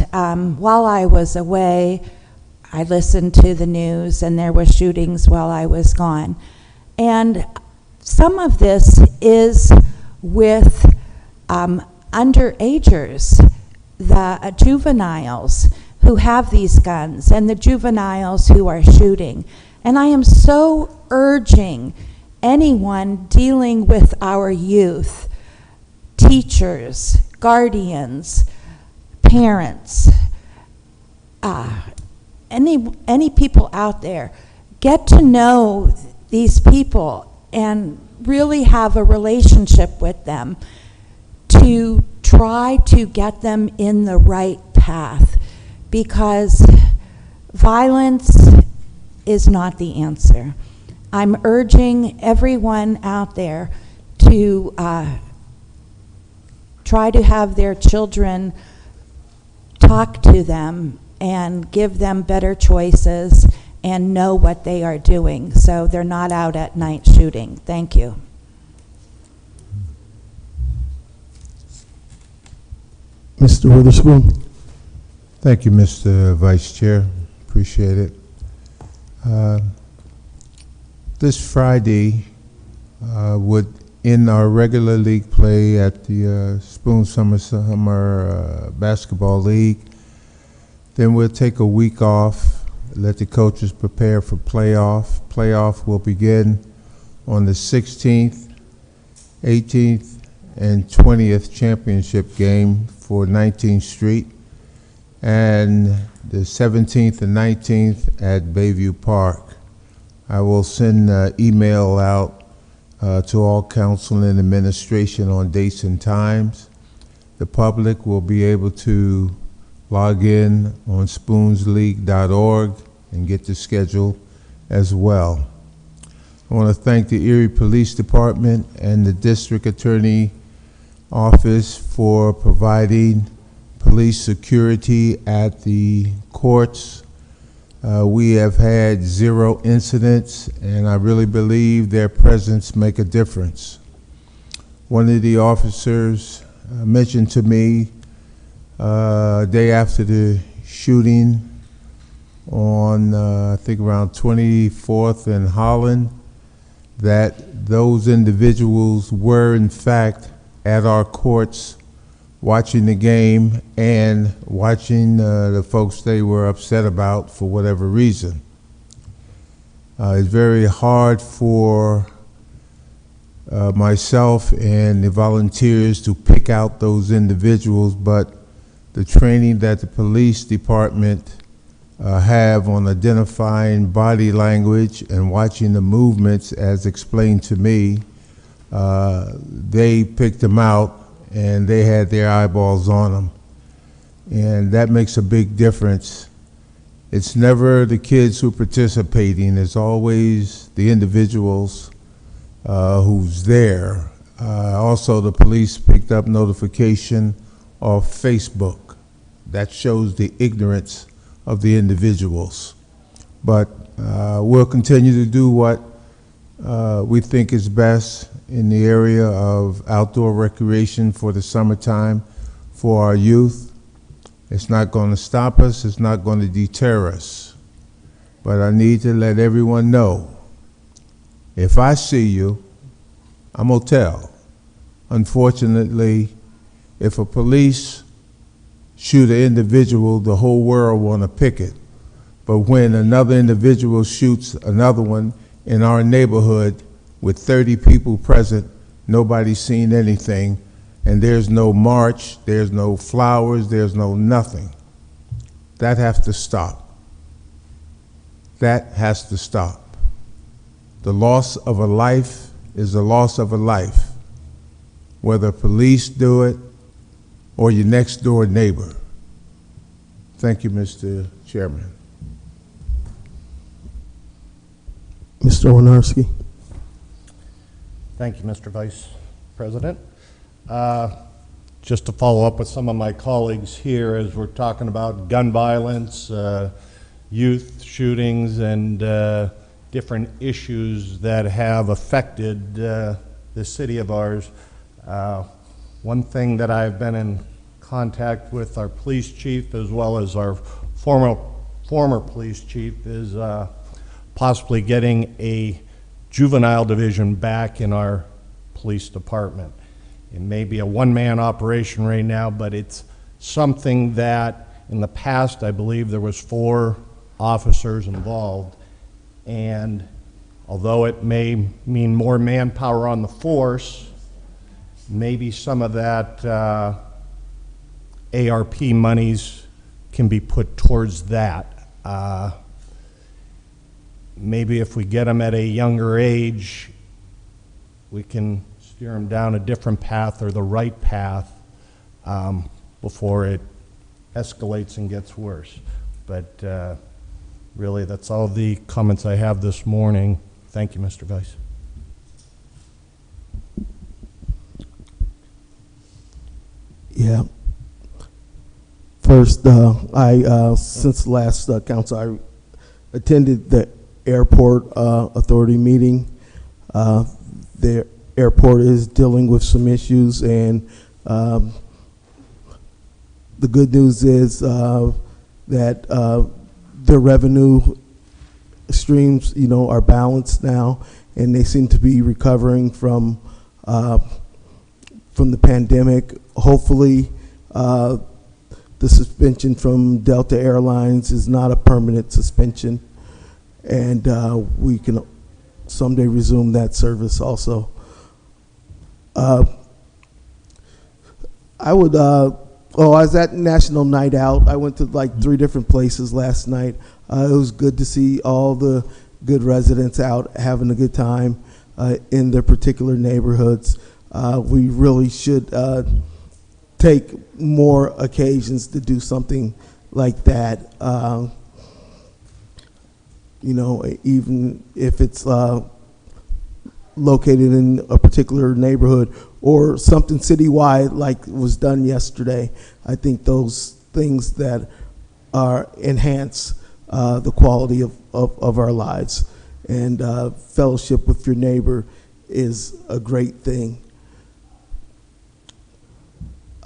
while I was away, I listened to the news, and there were shootings while I was gone. And some of this is with underagers, the juveniles who have these guns, and the juveniles who are shooting. And I am so urging anyone dealing with our youth, teachers, guardians, parents, any people out there, get to know these people and really have a relationship with them to try to get them in the right path, because violence is not the answer. I'm urging everyone out there to try to have their children talk to them and give them better choices and know what they are doing, so they're not out at night shooting. Thank you. Mr. Witherspoon. Thank you, Mr. Vice Chair. Appreciate it. This Friday would end our regular league play at the Spoon Summer Basketball League. Then we'll take a week off, let the coaches prepare for playoff. Playoff will begin on the 16th, 18th, and 20th championship game for 19th Street, and the 17th and 19th at Bayview Park. I will send an email out to all council and administration on dates and times. The public will be able to log in on spoonsleague.org and get the schedule as well. I want to thank the Erie Police Department and the District Attorney Office for providing police security at the courts. We have had 0 incidents, and I really believe their presence make a difference. One of the officers mentioned to me day after the shooting on, I think around 24th and Holland, that those individuals were in fact at our courts watching the game and watching the folks they were upset about for whatever reason. It's very hard for myself and the volunteers to pick out those individuals, but the training that the police department have on identifying body language and watching the movements as explained to me, they picked them out and they had their eyeballs on them. And that makes a big difference. It's never the kids who are participating, it's always the individuals who's there. Also, the police picked up notification off Facebook. That shows the ignorance of the individuals. But we'll continue to do what we think is best in the area of outdoor recreation for the summertime for our youth. It's not going to stop us, it's not going to deter us. But I need to let everyone know, if I see you, I'm gonna tell. Unfortunately, if a police shoot an individual, the whole world wanna pick it. But when another individual shoots another one in our neighborhood with 30 people present, nobody's seen anything, and there's no march, there's no flowers, there's no nothing. That has to stop. That has to stop. The loss of a life is the loss of a life, whether police do it or your next door neighbor. Thank you, Mr. Chairman. Mr. Winarski. Thank you, Mr. Vice President. Just to follow up with some of my colleagues here as we're talking about gun violence, youth shootings, and different issues that have affected this city of ours. One thing that I've been in contact with our police chief as well as our former police chief is possibly getting a juvenile division back in our police department. It may be a one-man operation right now, but it's something that in the past I believe there was 4 officers involved, and although it may mean more manpower on the force, maybe some of that ARP monies can be put towards that. Maybe if we get them at a younger age, we can steer them down a different path or the right path before it escalates and gets worse. But really, that's all the comments I have this morning. Thank you, Mr. Vice. Yeah. First, since last council, I attended the airport authority meeting. The airport is dealing with some issues, and the good news is that the revenue streams, are balanced now, and they seem to be recovering from the pandemic. Hopefully, the suspension from Delta Airlines is not a permanent suspension, and we can someday resume that service also. I was at National Night Out. I went to like 3 different places last night. It was good to see all the good residents out having a good time in their particular neighborhoods. We really should take more occasions to do something like that. Even if it's located in a particular neighborhood or something citywide like was done yesterday. I think those things that enhance the quality of our lives, and fellowship with your neighbor is a great thing.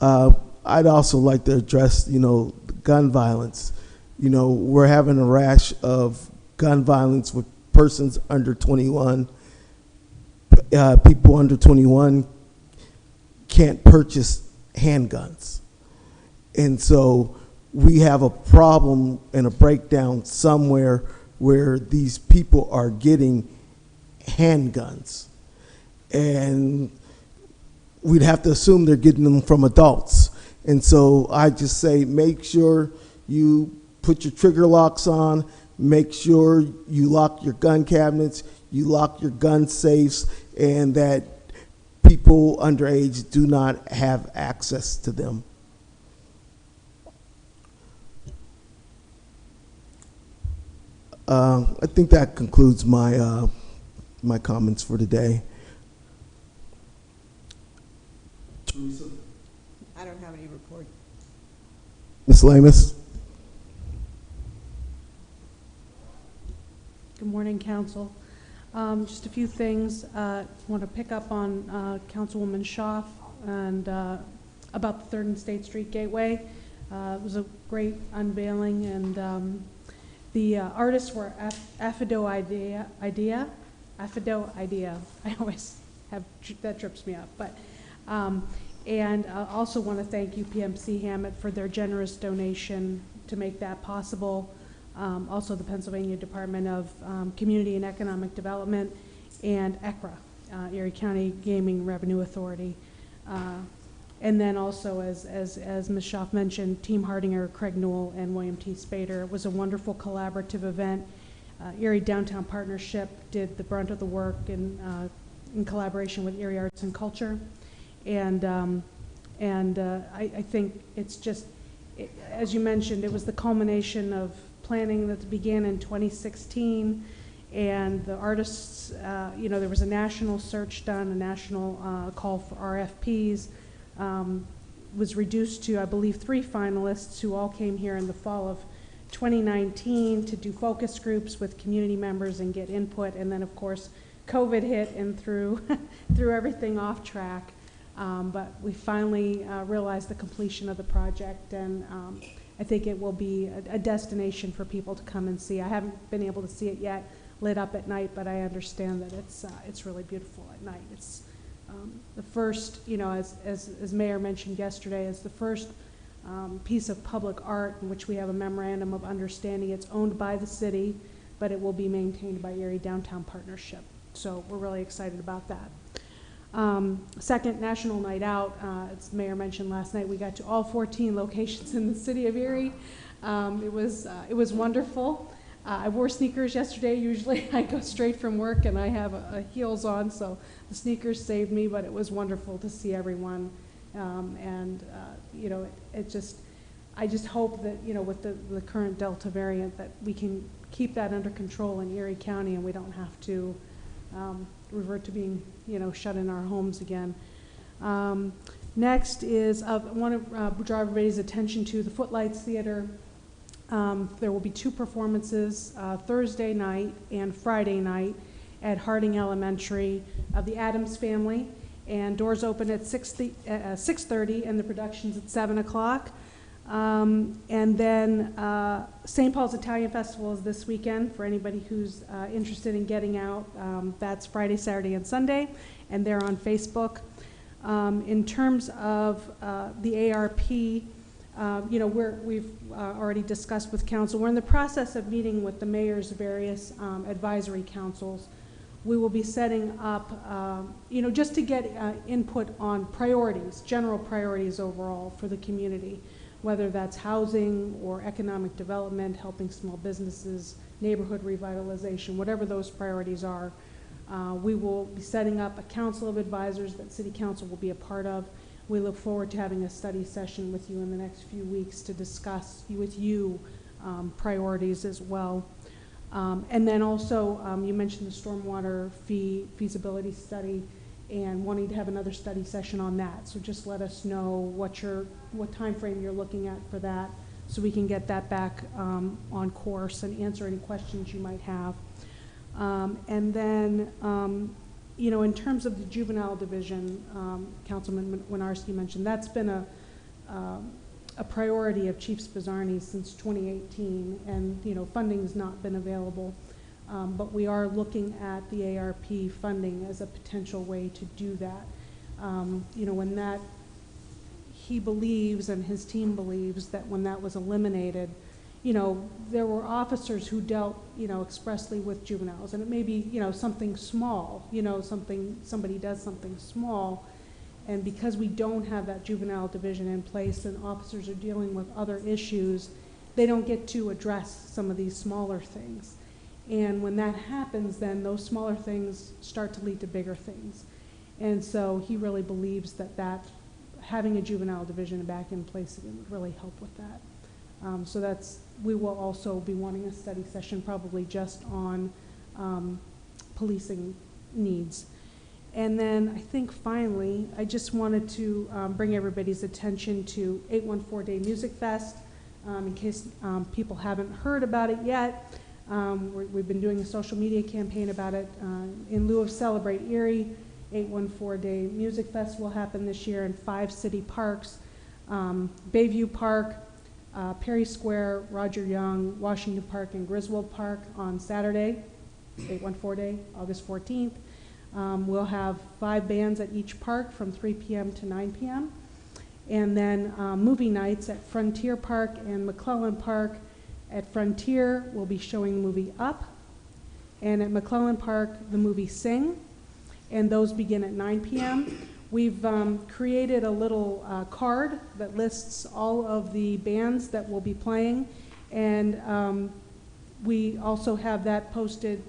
I'd also like to address, gun violence. We're having a rash of gun violence with persons under 21. People under 21 can't purchase handguns. And so we have a problem and a breakdown somewhere where these people are getting handguns. And we'd have to assume they're getting them from adults. And so I just say, make sure you put your trigger locks on, make sure you lock your gun cabinets, you lock your gun safes, and that people underage do not have access to them. I think that concludes my my comments for today. I don't have any report. Ms. Lamus? Good morning, Council. Just a few things. I want to pick up on Councilwoman Schaaf and about the 3rd and State Street Gateway. It was a great unveiling, and the artists were Affido Idea. I always have, that trips me up. But and I also want to thank UPMC Hammett for their generous donation to make that possible. Also the Pennsylvania Department of Community and Economic Development, and ECRA, Erie County Gaming Revenue Authority. And then also, as Ms. Schaaf mentioned, Team Hardinger, Craig Newell, and William T. Spader. It was a wonderful collaborative event. Erie Downtown Partnership did the brunt of the work in collaboration with Erie Arts and Culture. And I think it's just, as you mentioned, it was the culmination of planning that began in 2016, and the artists, there was a national search done, a national call for RFPs, was reduced to, I believe, 3 finalists who all came here in the fall of 2019 to do focus groups with community members and get input, and then of course COVID hit and threw everything off track. But we finally realized the completion of the project, and I think it will be a destination for people to come and see. I haven't been able to see it yet lit up at night, but I understand that it's really beautiful at night. It's the first, as Mayor mentioned yesterday, is the first piece of public art in which we have a memorandum of understanding. It's owned by the city, but it will be maintained by Erie Downtown Partnership. So we're really excited about that. Second, National Night Out. As the Mayor mentioned last night, we got to all 14 locations in the city of Erie. It was wonderful. I wore sneakers yesterday. Usually I go straight from work and I have heels on, so the sneakers saved me, but it was wonderful to see everyone. I just hope that, with the current Delta variant, that we can keep that under control in Erie County and we don't have to revert to being, shut in our homes again. Next is, I want to draw everybody's attention to the Footlights Theater. There will be 2 performances, Thursday night and Friday night at Harding Elementary of the Addams Family, and doors open at 6:30 and the production's at 7 o'clock. And then St. Paul's Italian Festival is this weekend for anybody who's interested in getting out. That's Friday, Saturday, and Sunday, and they're on Facebook. In terms of the ARP, we've already discussed with council. We're in the process of meeting with the mayor's various advisory councils. We will be setting up, just to get input on priorities, general priorities overall for the community, whether that's housing or economic development, helping small businesses, neighborhood revitalization, whatever those priorities are. We will be setting up a council of advisors that City Council will be a part of. We look forward to having a study session with you in the next few weeks to discuss with you priorities as well. And then also, you mentioned the stormwater fee feasibility study and wanting to have another study session on that. So just let us know what time frame you're looking at for that, so we can get that back on course and answer any questions you might have. And then, in terms of the juvenile division, Councilman Winarski mentioned, that's been a priority of Chief Spizzarni's since 2018, and, you know, funding's not been available. But we are looking at the ARP funding as a potential way to do that. You know, when that, he believes and his team believes that when that was eliminated, you know, there were officers who dealt, you know, expressly with juveniles, and it may be, you know, something small, you know, somebody does something small, and because we don't have that juvenile division in place and officers are dealing with other issues, they don't get to address some of these smaller things. And when that happens, then those smaller things start to lead to bigger things. And so he really believes that having a juvenile division back in place again would really help with that. So we will also be wanting a study session probably just on policing needs. And then I think finally, I just wanted to bring everybody's attention to 814 Day Music Fest. In case people haven't heard about it yet, we've been doing a social media campaign about it. In lieu of Celebrate Erie, 814 Day Music Fest will happen this year in 5 city parks: Bayview Park, Perry Square, Roger Young, Washington Park, and Griswold Park on Saturday, 814 Day, August 14th. We'll have 5 bands at each park from 3 p.m. to 9 p.m. And then movie nights at Frontier Park and McClellan Park. At Frontier, we'll be showing the movie Up. And at McClellan Park, the movie Sing. And those begin at 9 p.m. We've created a little card that lists all of the bands that will be playing. And we also have that posted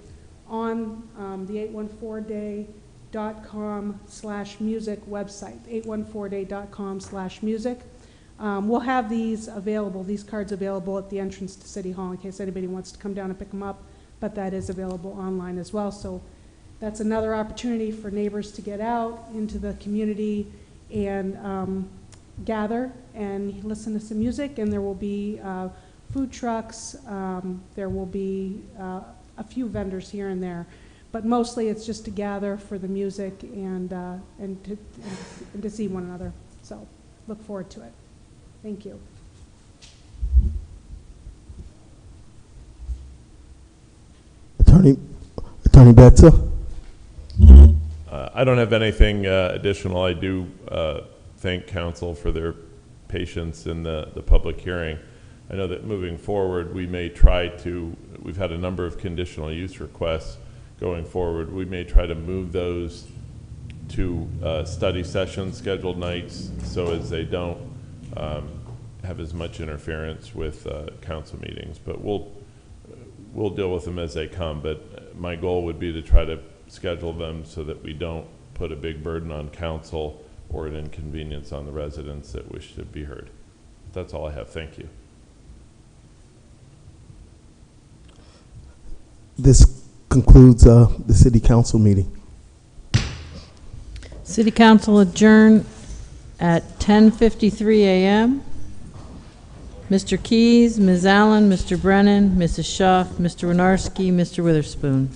on the 814day.com/music website, 814day.com/music. We'll have these available, these cards available at the entrance to City Hall in case anybody wants to come down and pick them up, but that is available online as well. So that's another opportunity for neighbors to get out into the community and gather and listen to some music. And there will be food trucks, there will be a few vendors here and there, but mostly it's just to gather for the music and to see one another. So look forward to it. Thank you. Attorney Betzer? I don't have anything additional. I do thank council for their patience in the public hearing. I know that moving forward, we may try to, we've had a number of conditional use requests going forward. We may try to move those to study sessions, scheduled nights, so as they don't have as much interference with council meetings. But we'll deal with them as they come. But my goal would be to try to schedule them so that we don't put a big burden on council or an inconvenience on the residents that wish to be heard. That's all I have. Thank you. This concludes the city council meeting. City council adjourned at 10:53 a.m. Mr. Keys, Ms. Allen, Mr. Brennan, Mrs. Schaaf, Mr. Winarski, Mr. Witherspoon.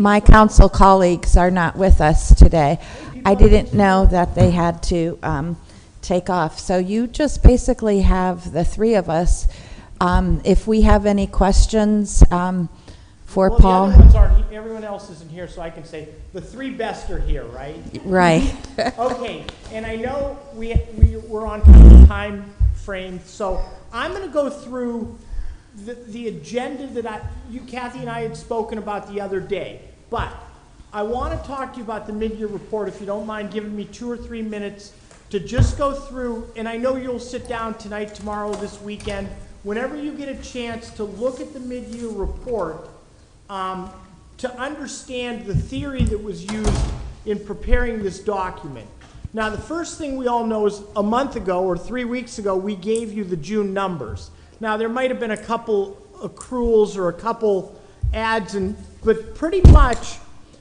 my council colleagues are not with us today. I didn't know that they had to take off. So you just basically have the three of us. If we have any questions for Paul. The other ones aren't, everyone else isn't here, so I can say the three best are here, right? Right. Okay, and I know we're on kind of a time frame, so I'm going to go through the agenda that Kathy and I had spoken about the other day. But I want to talk to you about the mid-year report, if you don't mind giving me 2 or 3 minutes to just go through, and I know you'll sit down tonight, tomorrow, this weekend, whenever you get a chance to look at the mid-year report, to understand the theory that was used in preparing this document. Now, the first thing we all know is a month ago or 3 weeks ago, we gave you the June numbers. Now, there might have been a couple accruals or a couple adds, but pretty much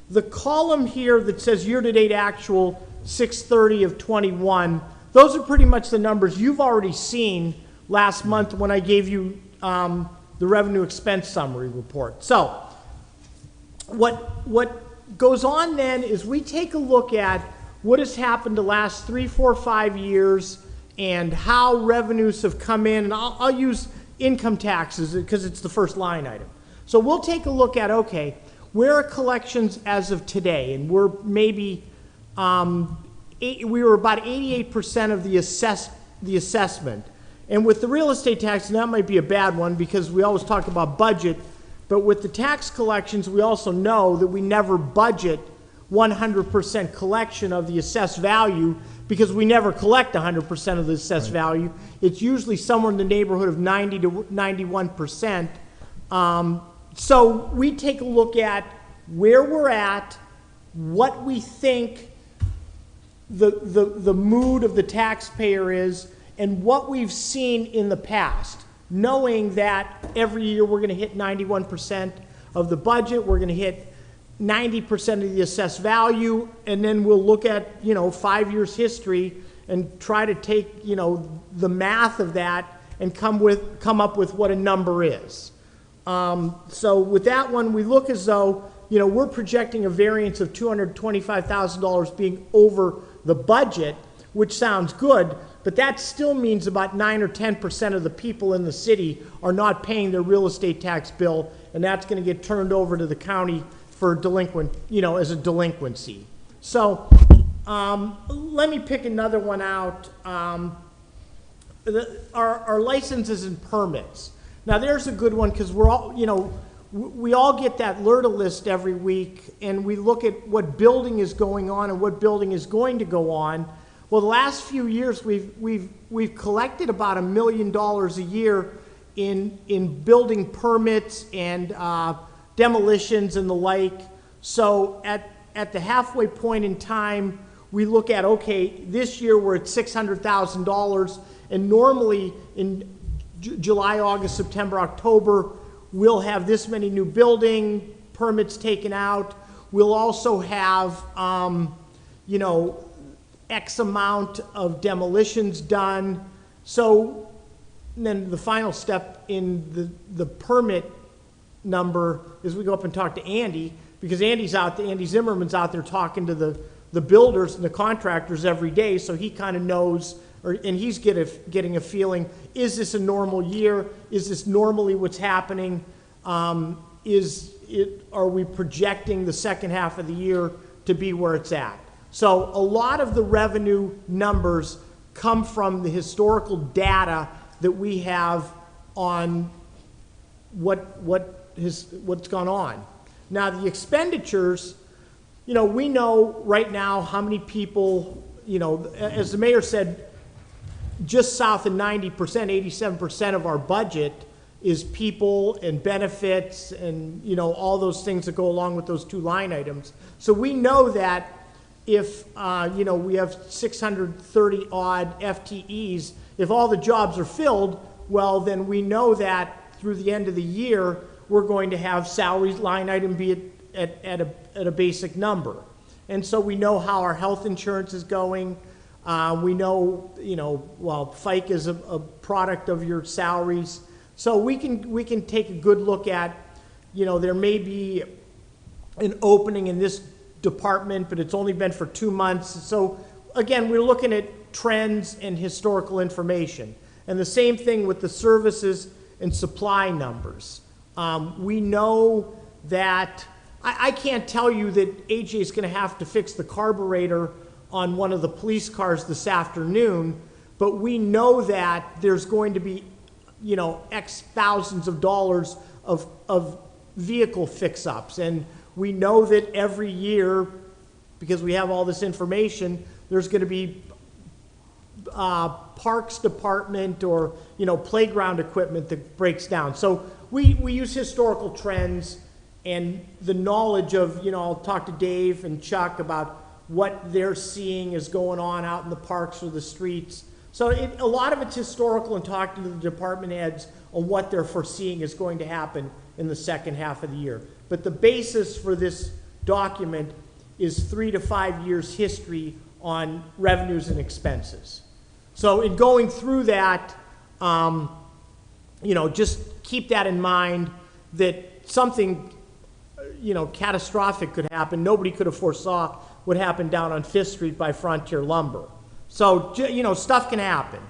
the column here that says year-to-date actual 6/30 of 21, those are pretty much the numbers you've already seen last month when I gave you the revenue expense summary report. So what goes on then is we take a look at what has happened the last 3, 4, 5 years and how revenues have come in. And I'll use income taxes because it's the first line item. So we'll take a look at, okay, where are collections as of today? And we're maybe, we were about 88% of the assessment. And with the real estate tax, and that might be a bad one because we always talk about budget, but with the tax collections, we also know that we never budget 100% collection of the assessed value because we never collect 100% of the assessed value. It's usually somewhere in the neighborhood of 90 to 91%. So we take a look at where we're at, what we think the mood of the taxpayer is, and what we've seen in the past, knowing that every year we're going to hit 91% of the budget, we're going to hit 90% of the assessed value, and then we'll look at, 5 years history and try to take, the math of that and come up with what a number is. So with that one, we look as though, we're projecting a variance of $225,000 being over the budget, which sounds good, but that still means about 9 or 10% of the people in the city are not paying their real estate tax bill, and that's going to get turned over to the county for delinquent, as a delinquency. So let me pick another one out. Our licenses and permits. Now there's a good one because we're all, we all get that LERTA list every week, and we look at what building is going on and what building is going to go on. Well, the last few years we've collected about $1 million a year in building permits and demolitions and the like. So at the halfway point in time, we look at, okay, this year we're at $600,000, and normally in July, August, September, October, we'll have this many new building permits taken out. We'll also have, X amount of demolitions done. So then the final step in the permit number is we go up and talk to Andy, because Andy Zimmerman's out there talking to the builders and the contractors every day, so he kind of knows, and he's getting a feeling, is this a normal year? Is this normally what's happening? Are we projecting the second half of the year to be where it's at? So a lot of the revenue numbers come from the historical data that we have on what's gone on. Now the expenditures, we know right now how many people, as the mayor said, just south of 90%, 87% of our budget is people and benefits and, all those things that go along with those two line items. So we know that if, we have 630 odd FTEs, if all the jobs are filled, well, then we know that through the end of the year, we're going to have salaries line item be at a basic number. And so we know how our health insurance is going. We know, FICA is a product of your salaries. So we can take a good look at, there may be an opening in this department, but it's only been for 2 months. So again, we're looking at trends and historical information. And the same thing with the services and supply numbers. We know that, I can't tell you that AJ is going to have to fix the carburetor on one of the police cars this afternoon, but we know that there's going to be, you know, X thousands of dollars of vehicle fix-ups. And we know that every year, because we have all this information, there's going to be parks department or, you know, playground equipment that breaks down. So we use historical trends and the knowledge of, you know, I'll talk to Dave and Chuck about what they're seeing is going on out in the parks or the streets. So a lot of it's historical and talking to the department heads on what they're foreseeing is going to happen in the second half of the year. But the basis for this document is 3 to 5 years history on revenues and expenses. So in going through that, you know, just keep that in mind that something, you know, catastrophic could happen. Nobody could have foresaw what happened down on Fifth Street by Frontier Lumber. So, you know, stuff can happen.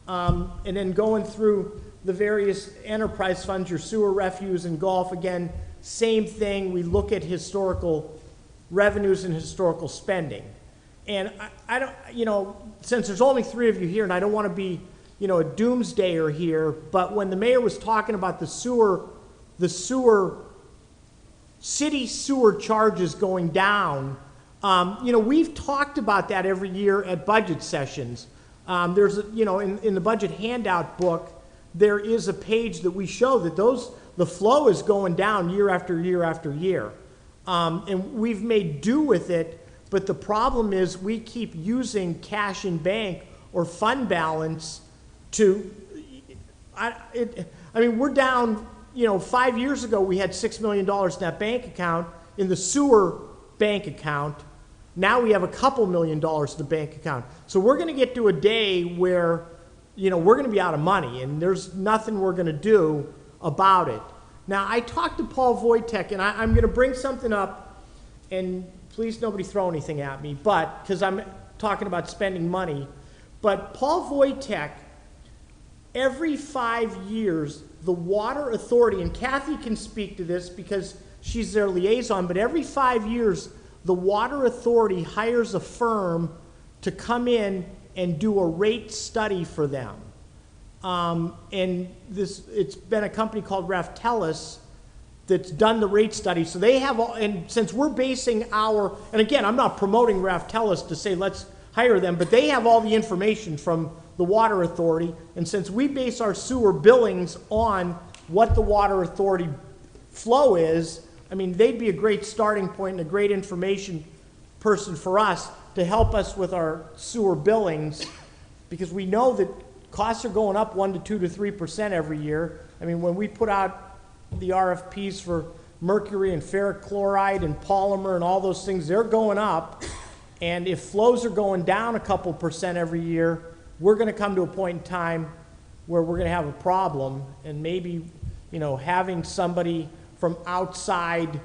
And then going through the various enterprise funds, your sewer, refuse, and golf, again, same thing. We look at historical revenues and historical spending. And I don't, you know, since there's only 3 of you here, and I don't want to be, you know, a doomsdayer here, but when the mayor was talking about the city sewer charges going down, you know, we've talked about that every year at budget sessions. There's, you know, in the budget handout book, there is a page that we show that the flow is going down year after year after year. And we've made do with it, but the problem is we keep using cash in bank or fund balance to, I mean, we're down, you know, 5 years ago we had $6 million in that bank account, in the sewer bank account. Now we have a couple $1 million in the bank account. So we're going to get to a day where, you know, we're going to be out of money and there's nothing we're going to do about it. Now, I talked to Paul Wojtek, and I'm going to bring something up, and please nobody throw anything at me, but, because I'm talking about spending money, but Paul Wojtek, every 5 years, the Water Authority, and Kathy can speak to this because she's their liaison, but every 5 years, the Water Authority hires a firm to come in and do a rate study for them. And it's been a company called Raftellus that's done the rate study. So they have all, and since we're basing our, and again, I'm not promoting Raftellus to say let's hire them, but they have all the information from the Water Authority. And since we base our sewer billings on what the Water Authority flow is, I mean, they'd be a great starting point and a great information person for us to help us with our sewer billings, because we know that costs are going up 1 to 2 to 3% every year. I mean, when we put out the RFPs for mercury and ferric chloride and polymer and all those things, they're going up. And if flows are going down a couple percent every year, we're going to come to a point in time where we're going to have a problem. And maybe, you know, having somebody from outside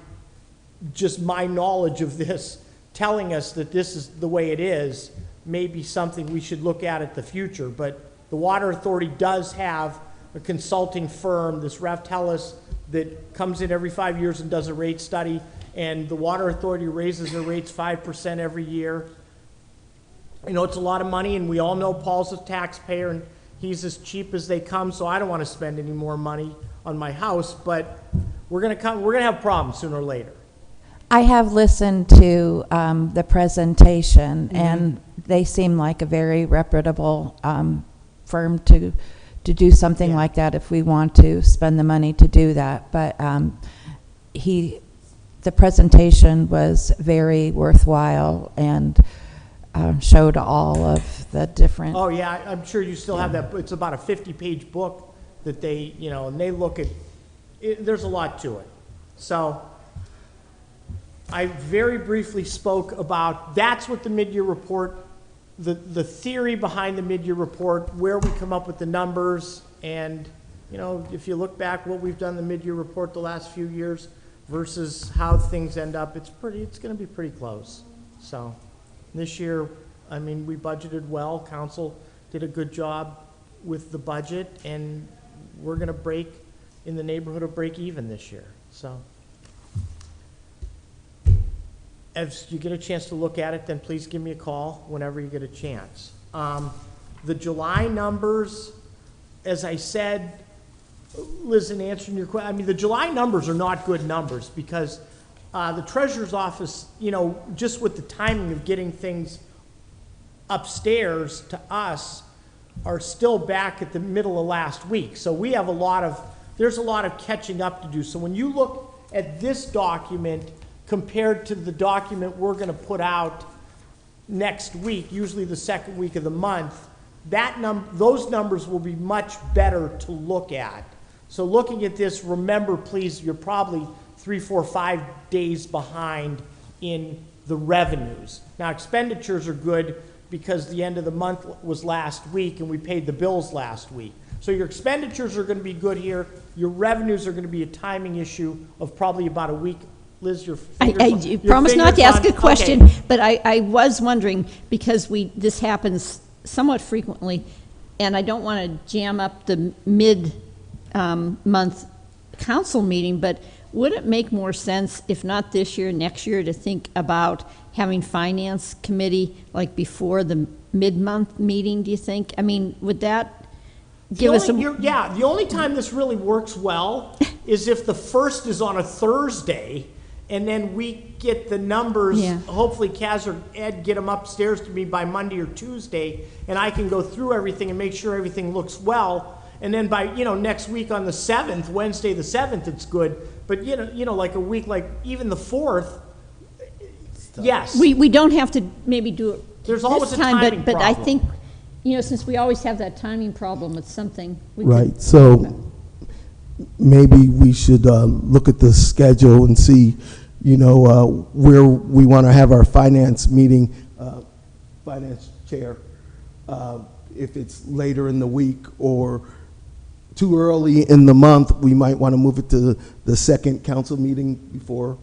just my knowledge of this telling us that this is the way it is may be something we should look at the future. But the Water Authority does have a consulting firm, this Raftellus, that comes in every 5 years and does a rate study, and the Water Authority raises their rates 5% every year. You know, it's a lot of money, and we all know Paul's a taxpayer, and he's as cheap as they come, so I don't want to spend any more money on my house, but we're going to have problems sooner or later. I have listened to the presentation, and they seem like a very reputable firm to do something like that if we want to spend the money to do that. But the presentation was very worthwhile and showed all of the different. Oh yeah, I'm sure you still have that. It's about a 50-page book that they, you know, and they look at. There's a lot to it. So I very briefly spoke about, that's what the mid-year report, the theory behind the mid-year report, where we come up with the numbers, and, you know, if you look back what we've done in the mid-year report the last few years, versus how things end up, it's gonna be pretty close. So, this year, I mean, we budgeted well, council did a good job with the budget, and we're gonna break in the neighborhood of break even this year, so. As you get a chance to look at it, then please give me a call whenever you get a chance. The July numbers, as I said, Liz, in answering your question, I mean, the July numbers are not good numbers because the treasurer's office, you know, just with the timing of getting things upstairs to us, are still back at the middle of last week. So we have there's a lot of catching up to do. So when you look at this document compared to the document we're going to put out next week, usually the second week of the month, those numbers will be much better to look at. So looking at this, remember, please, you're probably 3, 4, 5 days behind in the revenues. Now, expenditures are good because the end of the month was last week and we paid the bills last week. So your expenditures are going to be good here. Your revenues are going to be a timing issue of probably about a week. Liz, I promise not to ask a question, okay. But I was wondering, because this happens somewhat frequently, and I don't want to jam up the mid-month council meeting, but would it make more sense, if not this year, next year, to think about having finance committee like before the mid-month meeting, do you think? I mean, would that give us yeah, the only time this really works well is if the first is on a Thursday, and then we get the numbers, hopefully Kaz or Ed get them upstairs to me by Monday or Tuesday, and I can go through everything and make sure everything looks well. And then by, next week on the 7th, Wednesday the 7th, it's good. But, like a week, like even the 4th, yes. We don't have to maybe do it There's always a timing but problem. I think, since we always have that timing problem, it's something we Right, can, so maybe we should look at the schedule and see, where we want to have our finance meeting, finance chair, if it's later in the week or too early in the month, we might want to move it to the second council meeting before.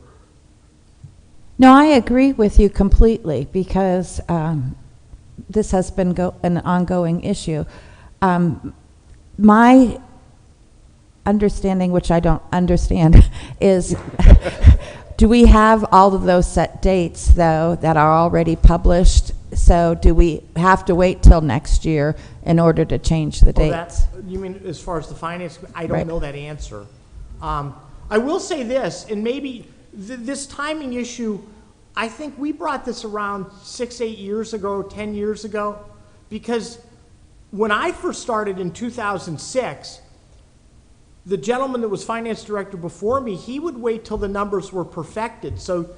No, I agree with you completely because this has been an ongoing issue. My understanding, which I don't understand, is do we have all of those set dates, though, that are already published? So do we have to wait till next year in order to change the dates? You mean as far as the finance? I don't know that answer. I will say this, and maybe this timing issue, I think we brought this around 6, 8 years ago, 10 years ago, because when I first started in 2006, the gentleman that was finance director before me, he would wait till the numbers were perfected. So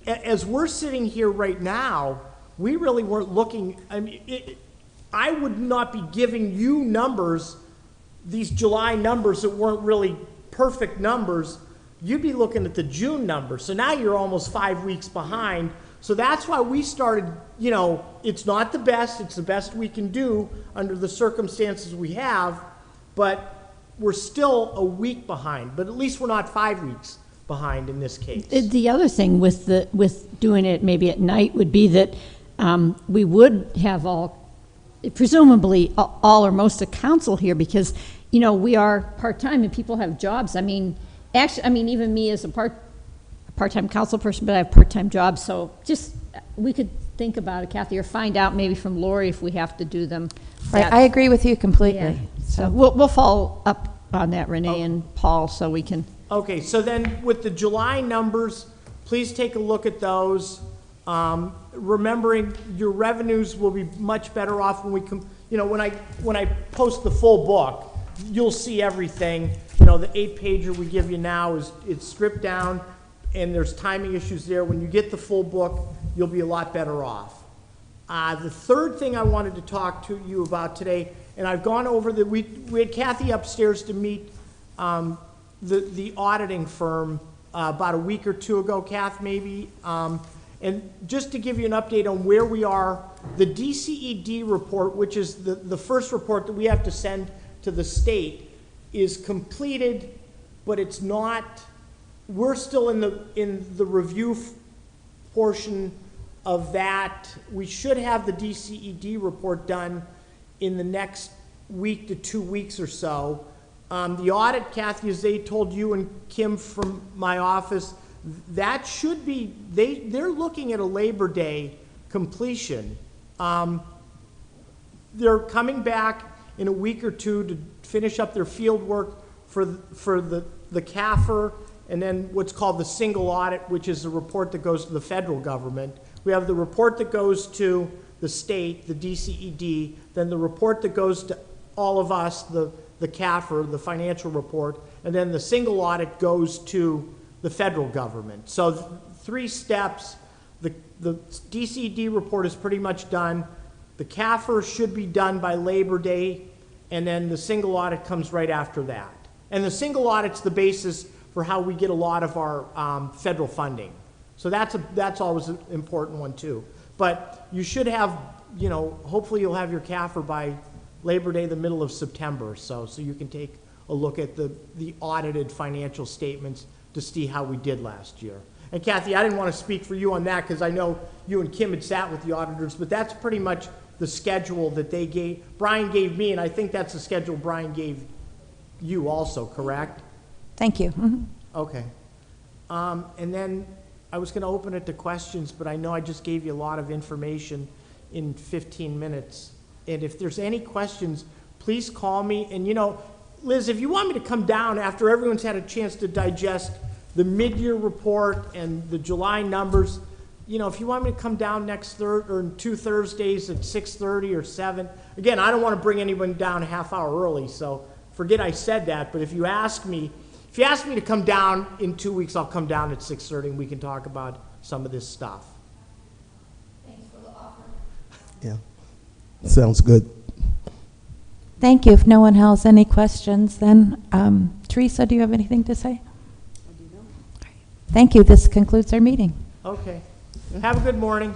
as we're sitting here right now, we really weren't looking, I mean, I would not be giving you numbers, these July numbers that weren't really perfect numbers. You'd be looking at the June numbers. So now you're almost 5 weeks behind. So that's why we started, it's not the best, it's the best we can do under the circumstances we have, but we're still a week behind, but at least we're not 5 weeks behind in this case. The other thing with doing it maybe at night would be that we would have presumably all or most of council here because, we are part-time and people have jobs. I mean, even me as a part-time council person, but I have part-time jobs, so just, we could think about it, Kathy, or find out maybe from Lori if we have to do them. Right, I agree with you completely. Yeah. So we'll follow up on that, Renee and Paul, so we can. Okay, so then with the July numbers, please take a look at those. Remembering your revenues will be much better off when we when I post the full book, you'll see everything. The 8-pager we give you now it's stripped down, and there's timing issues there. When you get the full book, you'll be a lot better off. The third thing I wanted to talk to you about today, and I've gone over we had Kathy upstairs to meet the auditing firm about a week or two ago, Kath, maybe. And just to give you an update on where we are, the DCED report, which is the first report that we have to send to the state, is completed, but it's not we're still in the review portion of that. We should have the DCED report done in the next week to 2 weeks or so. The audit, Kathy, as they told you and Kim from my office, that should be, they're looking at a Labor Day completion. They're coming back in a week or two to finish up their field work for the CAFR, and then what's called the single audit, which is the report that goes to the federal government. We have the report that goes to the state, the DCED, then the report that goes to all of us, the CAFR, the financial report, and then the single audit goes to the federal government. So 3 steps. The DCED report is pretty much done. The CAFR should be done by Labor Day, and then the single audit comes right after that. And the single audit's the basis for how we get a lot of our federal funding. So that's always an important one too. But you should have, hopefully you'll have your CAFR by Labor Day, the middle of September, so you can take a look at the audited financial statements to see how we did last year. And Kathy, I didn't want to speak for you on that because I know you and Kim had sat with the auditors, but that's pretty much the schedule that Brian gave me, and I think that's the schedule Brian gave you also, correct? Thank you. Mhm. Okay. And then I was going to open it to questions, but I know I just gave you a lot of information in 15 minutes. And if there's any questions, please call me. And Liz, if you want me to come down after everyone's had a chance to digest the mid-year report and the July numbers, if you want me to come down next or 2 Thursdays at 6:30 or 7, again, I don't want to bring anyone down a half hour early, so forget I said that. But if you ask me to come down in 2 weeks, I'll come down at 6:30 and we can talk about some of this stuff. Thanks for the offer. Yeah, sounds good. Thank you. If no one has any questions, then Teresa, do you have anything to say? I do not. Thank you. This concludes our meeting. Okay. Have a good morning.